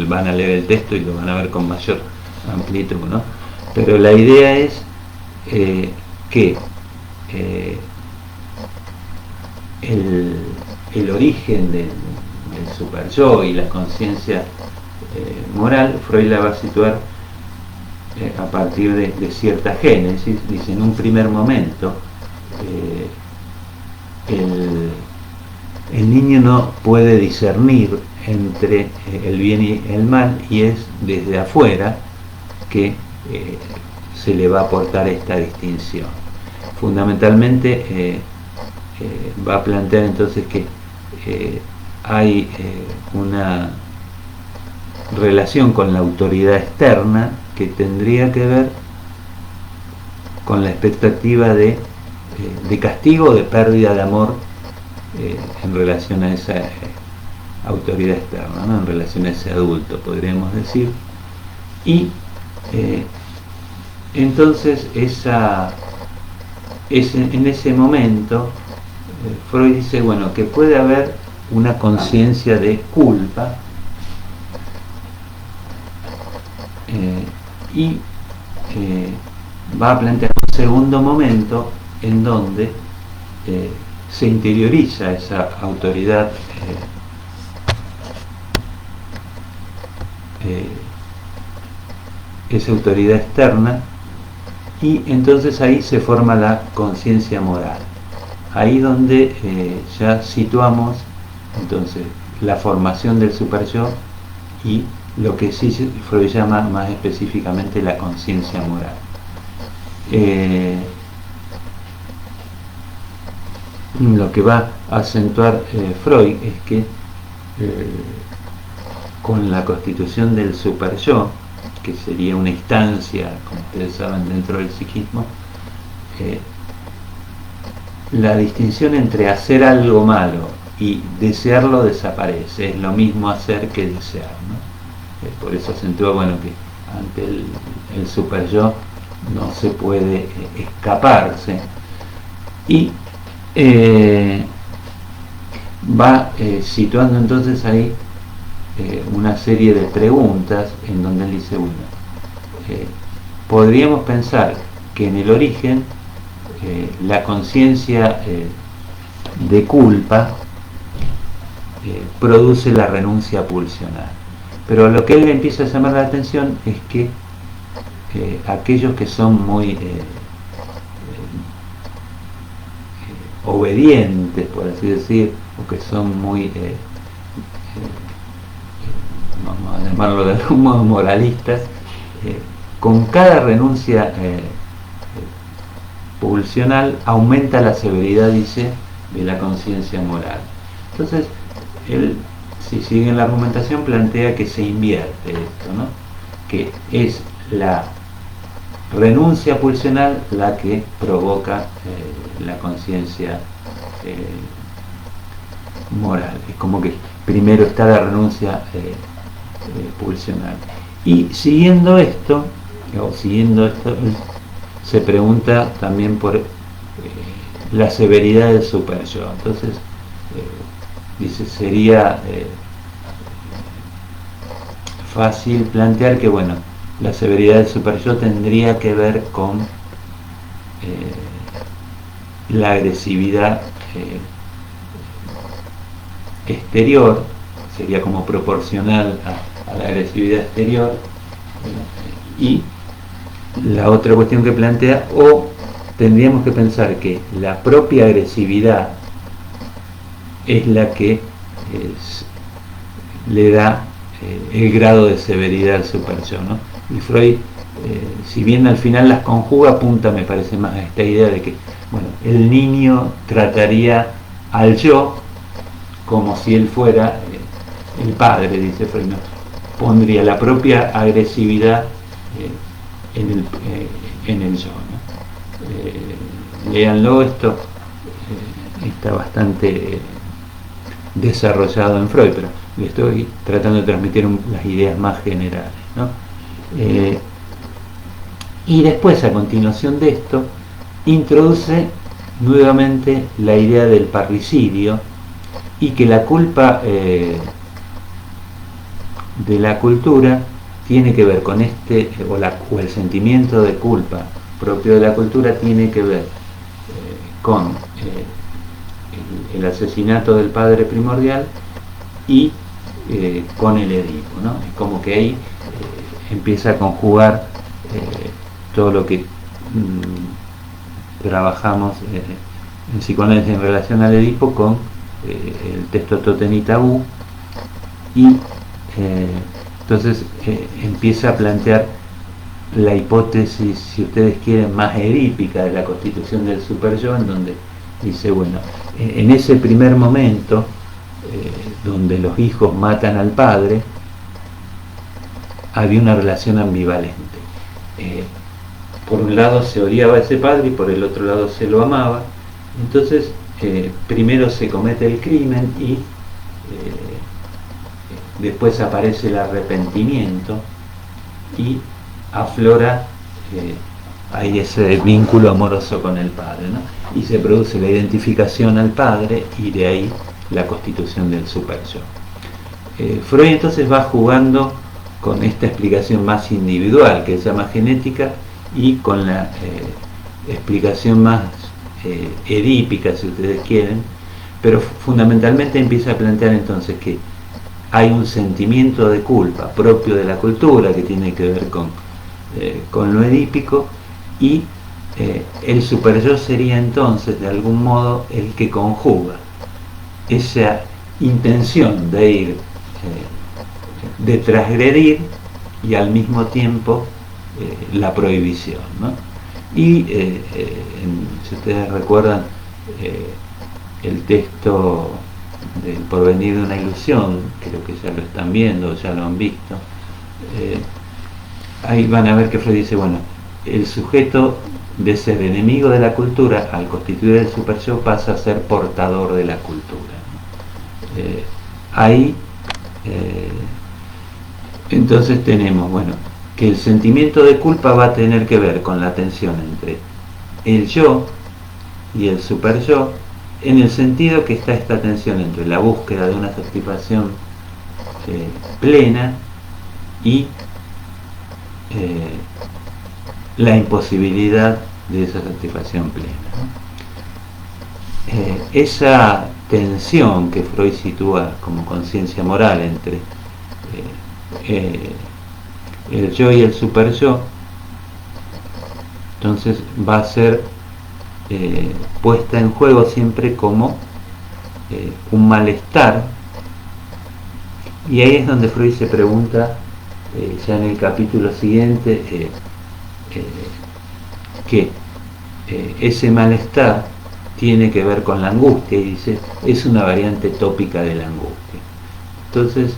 van a leer el texto y lo van a ver con mayor amplitud, ¿no? Pero la idea es que el origen del superyo y la conciencia moral, Freud la va a situar a partir de cierta génesis. Dice, en un primer momento el niño no puede discernir entre el bien y el mal, y es desde afuera que se le va a aportar esta distinción. Fundamentalmente va a plantear entonces que hay una relación con la autoridad externa que tendría que ver con la expectativa de castigo o de pérdida de amor en relación a esa autoridad externa, ¿no? En relación a ese adulto, podríamos decir. Y entonces en ese momento Freud dice, bueno, que puede haber una conciencia de culpa y va a plantear un segundo momento en donde se interioriza esa autoridad externa, y entonces ahí se forma la conciencia moral. Ahí donde ya situamos entonces la formación del superyo y lo que sí Freud llama más específicamente la conciencia moral. Lo que va a acentuar Freud es que con la constitución del superyo, que sería una instancia, como ustedes saben, dentro del psiquismo, la distinción entre hacer algo malo y desearlo desaparece. Es lo mismo hacer que desear, ¿no? Por eso acentúa, bueno, que ante el superyo no se puede escaparse, y va situando entonces ahí una serie de preguntas en donde él dice, bueno, podríamos pensar que en el origen la conciencia de culpa produce la renuncia pulsional, pero lo que él le empieza a llamar la atención es que aquellos que son muy obedientes, por así decir, o que son muy vamos a llamarlo de algún modo moralistas, con cada renuncia pulsional aumenta la severidad, dice, de la conciencia moral. Entonces él, si sigue en la argumentación, plantea que se invierte esto, ¿no? Que es la renuncia pulsional la que provoca la conciencia moral. Es como que primero está la renuncia pulsional. Y siguiendo esto, se pregunta también por la severidad del superyo. Entonces dice, sería fácil plantear que, bueno, la severidad del superyo tendría que ver con la agresividad exterior, sería como proporcional a la agresividad exterior. Y la otra cuestión que plantea, o tendríamos que pensar que la propia agresividad es la que le da el grado de severidad al superyo, ¿no? Y Freud si bien al final las conjuga, apunta, me parece más a esta idea de que, bueno, el niño trataría al yo como si él fuera el padre, dice Freud, ¿no? Pondría la propia agresividad en el yo, ¿no? Léanlo, esto está bastante desarrollado en Freud, pero le estoy tratando de transmitir las ideas más generales, ¿no? Y después, a continuación de esto, introduce nuevamente la idea del parricidio y que la culpa de la cultura tiene que ver con o el sentimiento de culpa propio de la cultura tiene que ver con el asesinato del padre primordial y con el Edipo, ¿no? Es como que ahí empieza a conjugar todo lo que trabajamos en psicoanálisis en relación al Edipo con el texto Totem y Tabú, y entonces empieza a plantear la hipótesis, si ustedes quieren, más edípica de la constitución del superyo, en donde dice, bueno, en ese primer momento donde los hijos matan al padre, había una relación ambivalente. Por un lado se odiaba a ese padre y por el otro lado se lo amaba. Entonces primero se comete el crimen y después aparece el arrepentimiento y aflora hay ese vínculo amoroso con el padre, ¿no? Y se produce la identificación al padre y de ahí la constitución del superyo. Freud entonces va jugando con esta explicación más individual que se llama genética y con la explicación más edípica, si ustedes quieren, pero fundamentalmente empieza a plantear entonces que hay un sentimiento de culpa propio de la cultura que tiene que ver con lo edípico, y el superyo sería entonces de algún modo el que conjuga esa intención de ir de transgredir y al mismo tiempo la prohibición, ¿no? Y si ustedes recuerdan el texto del Porvenir de una ilusión, creo que ya lo están viendo, ya lo han visto, ahí van a ver que Freud dice, bueno, el sujeto de ser enemigo de la cultura al constituir el superyo pasa a ser portador de la cultura, ¿no? Ahí entonces tenemos, bueno, que el sentimiento de culpa va a tener que ver con la tensión entre el yo y el superyo, en el sentido que está esta tensión entre la búsqueda de una satisfacción plena y la imposibilidad de esa satisfacción plena, ¿no? Esa tensión que Freud sitúa como conciencia moral entre el yo y el superyo, entonces va a ser puesta en juego siempre como un malestar, y ahí es donde Freud se pregunta ya en el capítulo siguiente que ese malestar tiene que ver con la angustia, y dice, es una variante tópica de la angustia. Entonces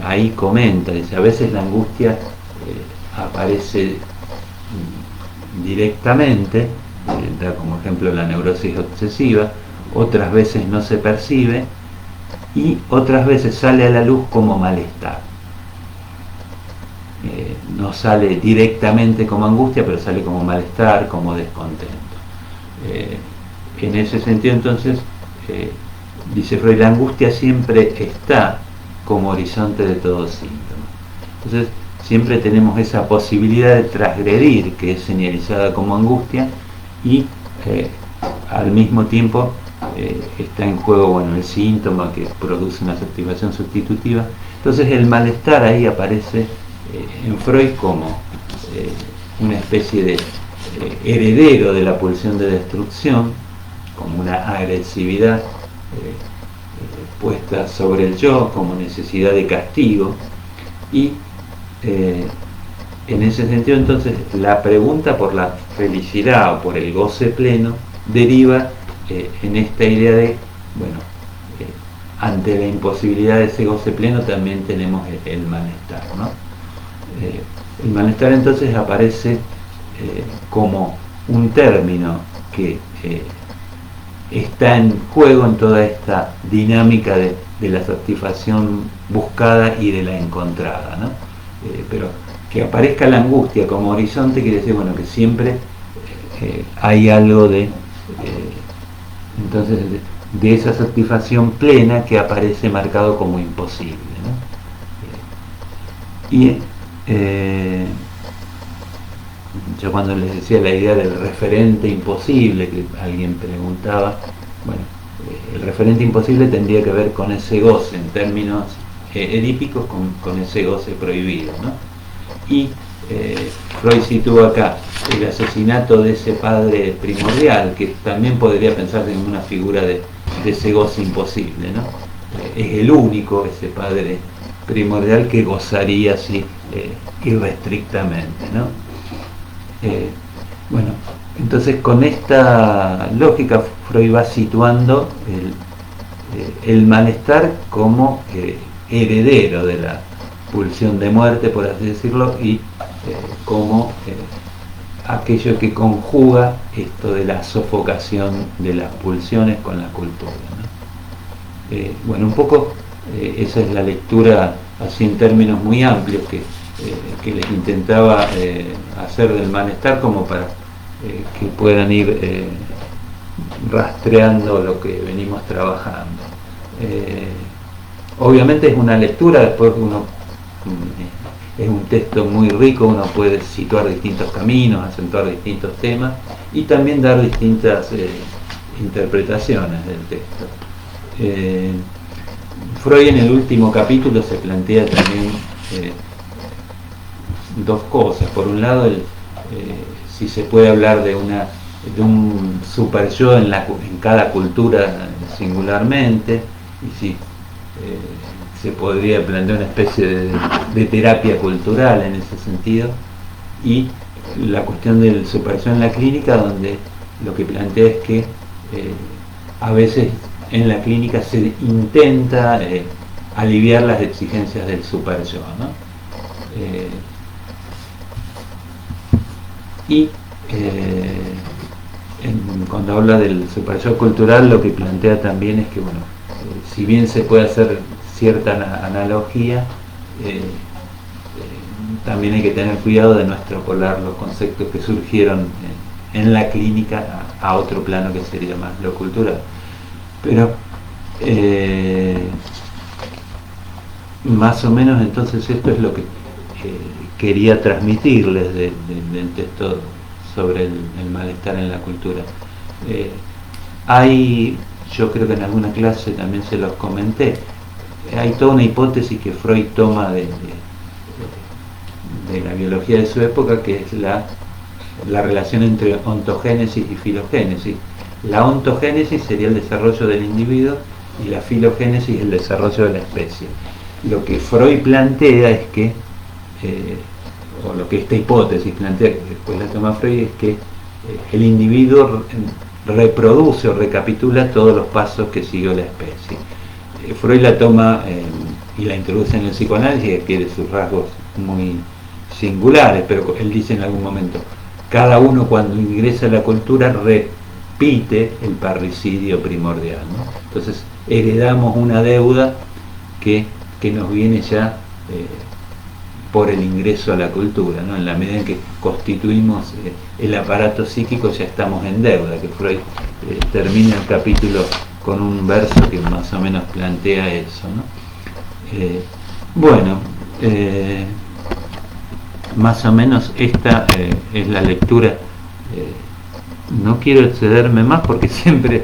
ahí comenta, dice, a veces la angustia aparece directamente, da como ejemplo la neurosis obsesiva, otras veces no se percibe y otras veces sale a la luz como malestar. No sale directamente como angustia, pero sale como malestar, como descontento. En ese sentido, entonces, dice Freud, la angustia siempre está como horizonte de todo síntoma. Entonces, siempre tenemos esa posibilidad de transgredir, que es señalizada como angustia, y al mismo tiempo está en juego, bueno, el síntoma que produce una satisfacción sustitutiva. Entonces el malestar ahí aparece en Freud como una especie de heredero de la pulsión de destrucción, como una agresividad puesta sobre el yo como necesidad de castigo, y En ese sentido, entonces, la pregunta por la felicidad o por el goce pleno deriva en esta idea de, bueno, ante la imposibilidad de ese goce pleno también tenemos el malestar, ¿no? El malestar entonces aparece como un término que está en juego en toda esta dinámica de la satisfacción buscada y de la encontrada, ¿no? Pero que aparezca la angustia como horizonte quiere decir, bueno, que siempre hay algo de entonces de esa satisfacción plena que aparece marcado como imposible, ¿no? Y yo cuando les decía la idea del referente imposible que alguien preguntaba, bueno, el referente imposible tendría que ver con ese goce en términos edípicos, con ese goce prohibido, ¿no? Y Freud sitúa acá el asesinato de ese padre primordial, que también podría pensarse en una figura de ese goce imposible, ¿no? Es el único, ese padre primordial, que gozaría así irrestrictamente, ¿no? Bueno, entonces con esta lógica Freud va situando el malestar como heredero de la pulsión de muerte, por así decirlo, y como aquello que conjuga esto de la sofocación de las pulsiones con la cultura, ¿no? Bueno, un poco esa es la lectura así en términos muy amplios que les intentaba hacer del malestar, como para que puedan ir rastreando lo que venimos trabajando. Obviamente es una lectura, después uno es un texto muy rico, uno puede situar distintos caminos, acentuar distintos temas y también dar distintas interpretaciones del texto. Freud en el último capítulo se plantea también dos cosas. Por un lado, si se puede hablar de un super yo en cada cultura singularmente, y si se podría plantear una especie de terapia cultural en ese sentido, y la cuestión del super yo en la clínica, donde lo que plantea es que a veces en la clínica se intenta aliviar las exigencias del super yo, ¿no? Cuando habla del super yo cultural, lo que plantea también es que, bueno, si bien se puede hacer cierta analogía, también hay que tener cuidado de no extrapolar los conceptos que surgieron en la clínica a otro plano que sería más lo cultural. Pero más o menos entonces esto es lo que quería transmitirles del texto sobre el malestar en la cultura. Yo creo que en alguna clase también se los comenté, hay toda una hipótesis que Freud toma de la biología de su época, que es la relación entre ontogénesis y filogénesis. La ontogénesis sería el desarrollo del individuo y la filogénesis el desarrollo de la especie. Lo que Freud plantea es que, o lo que esta hipótesis plantea, que después la toma Freud, es que el individuo reproduce o recapitula todos los pasos que siguió la especie. Freud la toma y la introduce en el psicoanálisis, que adquiere sus rasgos muy singulares, pero él dice en algún momento, cada uno cuando ingresa a la cultura repite el parricidio primordial, ¿no? Entonces heredamos una deuda que nos viene ya por el ingreso a la cultura, ¿no? En la medida en que constituimos el aparato psíquico, ya estamos en deuda, que Freud termina el capítulo con un verso que más o menos plantea eso, ¿no? Bueno, más o menos esta es la lectura. No quiero excederme más porque siempre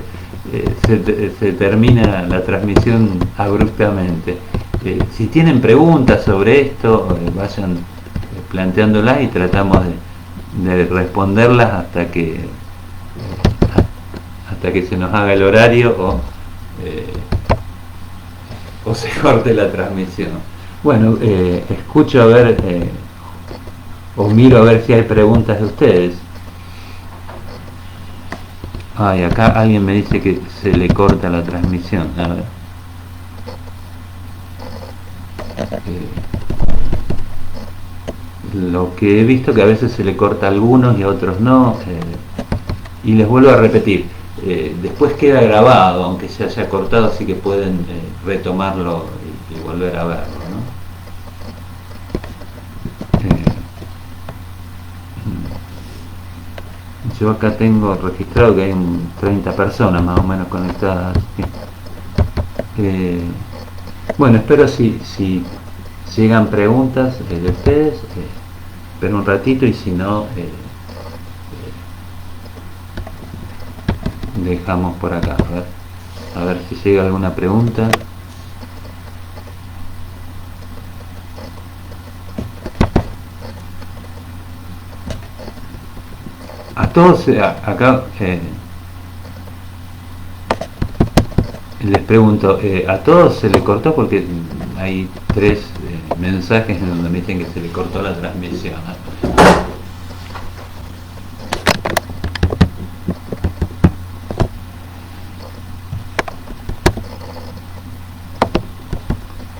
se termina la transmisión abruptamente. Si tienen preguntas sobre esto, vayan planteándolas y tratamos de responderlas hasta que se nos haga el horario o se corte la transmisión. Bueno, escucho a ver, o miro a ver si hay preguntas de ustedes. Ay, acá alguien me dice que se le corta la transmisión. A ver. Lo que he visto que a veces se le corta a algunos y a otros no. Y les vuelvo a repetir, después queda grabado, aunque se haya cortado, así que pueden retomarlo y volver a verlo, ¿no? Eh, yo acá tengo registrado que hay 30 personas más o menos conectadas. Eh, bueno, espero si llegan preguntas de ustedes, espero un ratito y si no, dejamos por acá. A ver si llega alguna pregunta. A todos acá les pregunto, ¿a todos se le cortó? Porque hay 3 mensajes en donde me dicen que se le cortó la transmisión.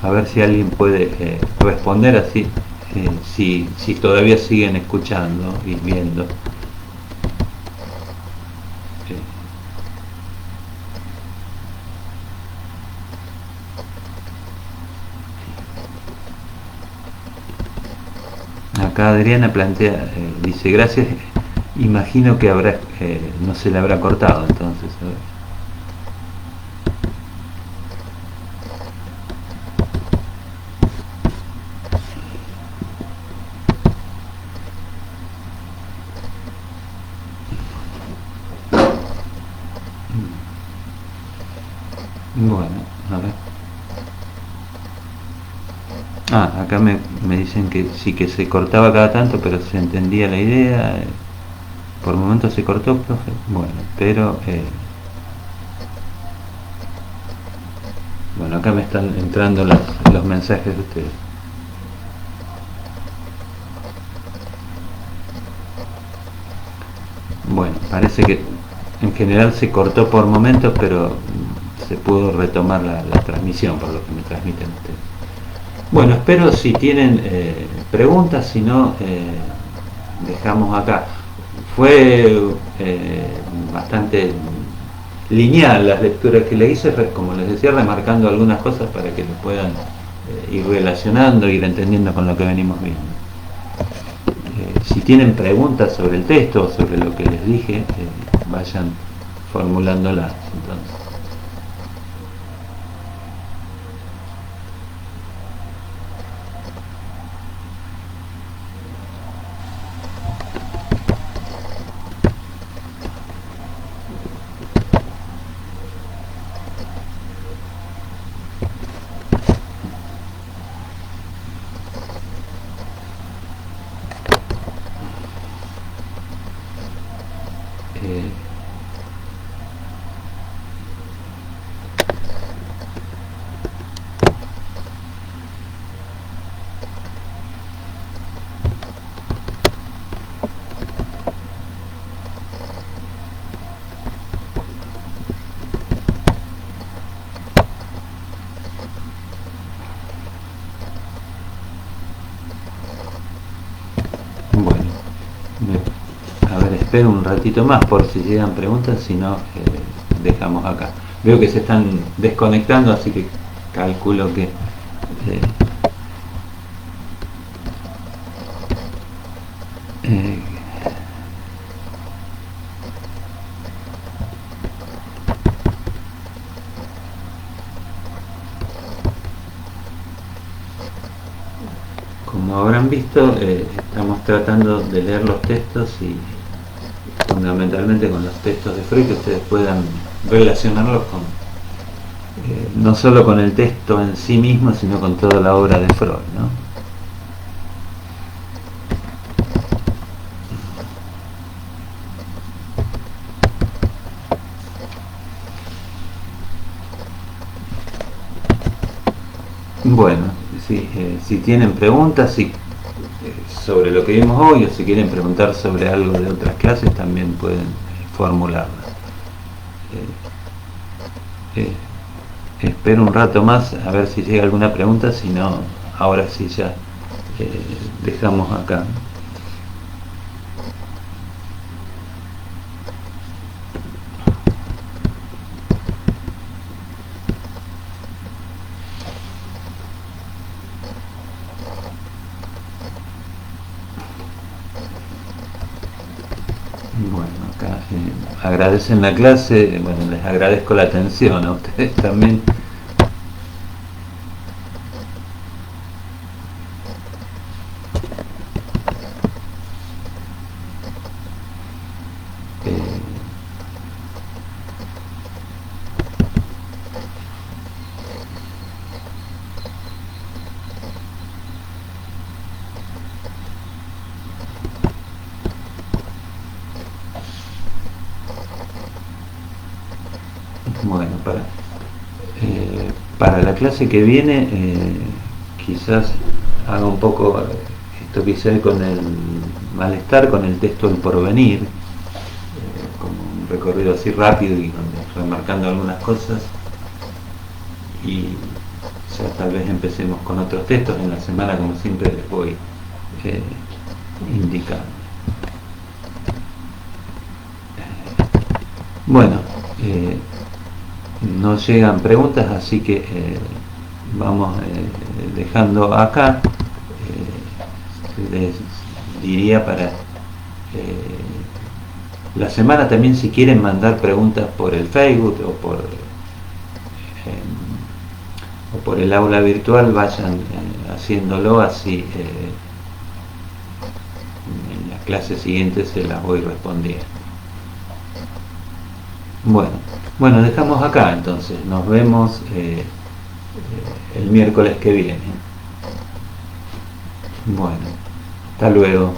A ver si alguien puede responder así, si todavía siguen escuchando y viendo. Acá Adriana plantea, dice, gracias, imagino que habrá, no se le habrá cortado entonces. A ver. Bueno, a ver. Acá me dicen que sí que se cortaba cada tanto, pero se entendía la idea. Por momentos se cortó, profe. Bueno, pero... bueno, acá me están entrando los mensajes de ustedes. Bueno, parece que en general se cortó por momentos, pero se pudo retomar la transmisión, por lo que me transmiten ustedes. Bueno, espero si tienen preguntas, si no, dejamos acá. Fue bastante lineal las lecturas que le hice, como les decía, remarcando algunas cosas para que lo puedan ir relacionando, ir entendiendo con lo que venimos viendo. Si tienen preguntas sobre el texto o sobre lo que les dije, vayan formulándolas entonces. Bueno, a ver, espero un ratito más por si llegan preguntas, si no, dejamos acá. Veo que se están desconectando, así que calculo que... eh, como habrán visto, estamos tratando de leer los textos y fundamentalmente con los textos de Freud, que ustedes puedan relacionarlos con no solo con el texto en sí mismo, sino con toda la obra de Freud, ¿no? Bueno, Sí, si tienen preguntas sobre lo que vimos hoy, o si quieren preguntar sobre algo de otras clases, también pueden formularlas. Eh, Espero un rato más a ver si llega alguna pregunta, si no, ahora sí ya dejamos acá. Bueno, acá agradecen la clase, bueno, les agradezco la atención a ustedes también. Bueno, para la clase que viene, quizás haga un poco esto que hice con el malestar, con el texto del porvenir, como un recorrido así rápido y remarcando algunas cosas, y ya tal vez empecemos con otros textos en la semana, como siempre les voy indicando. Bueno, no llegan preguntas, así que vamos dejando acá. Les diría para la semana también, si quieren mandar preguntas por el Facebook o por el aula virtual, vayan haciéndolo, así en las clases siguientes se las voy respondiendo. Bueno, dejamos acá entonces, nos vemos el miércoles que viene. Bueno, hasta luego.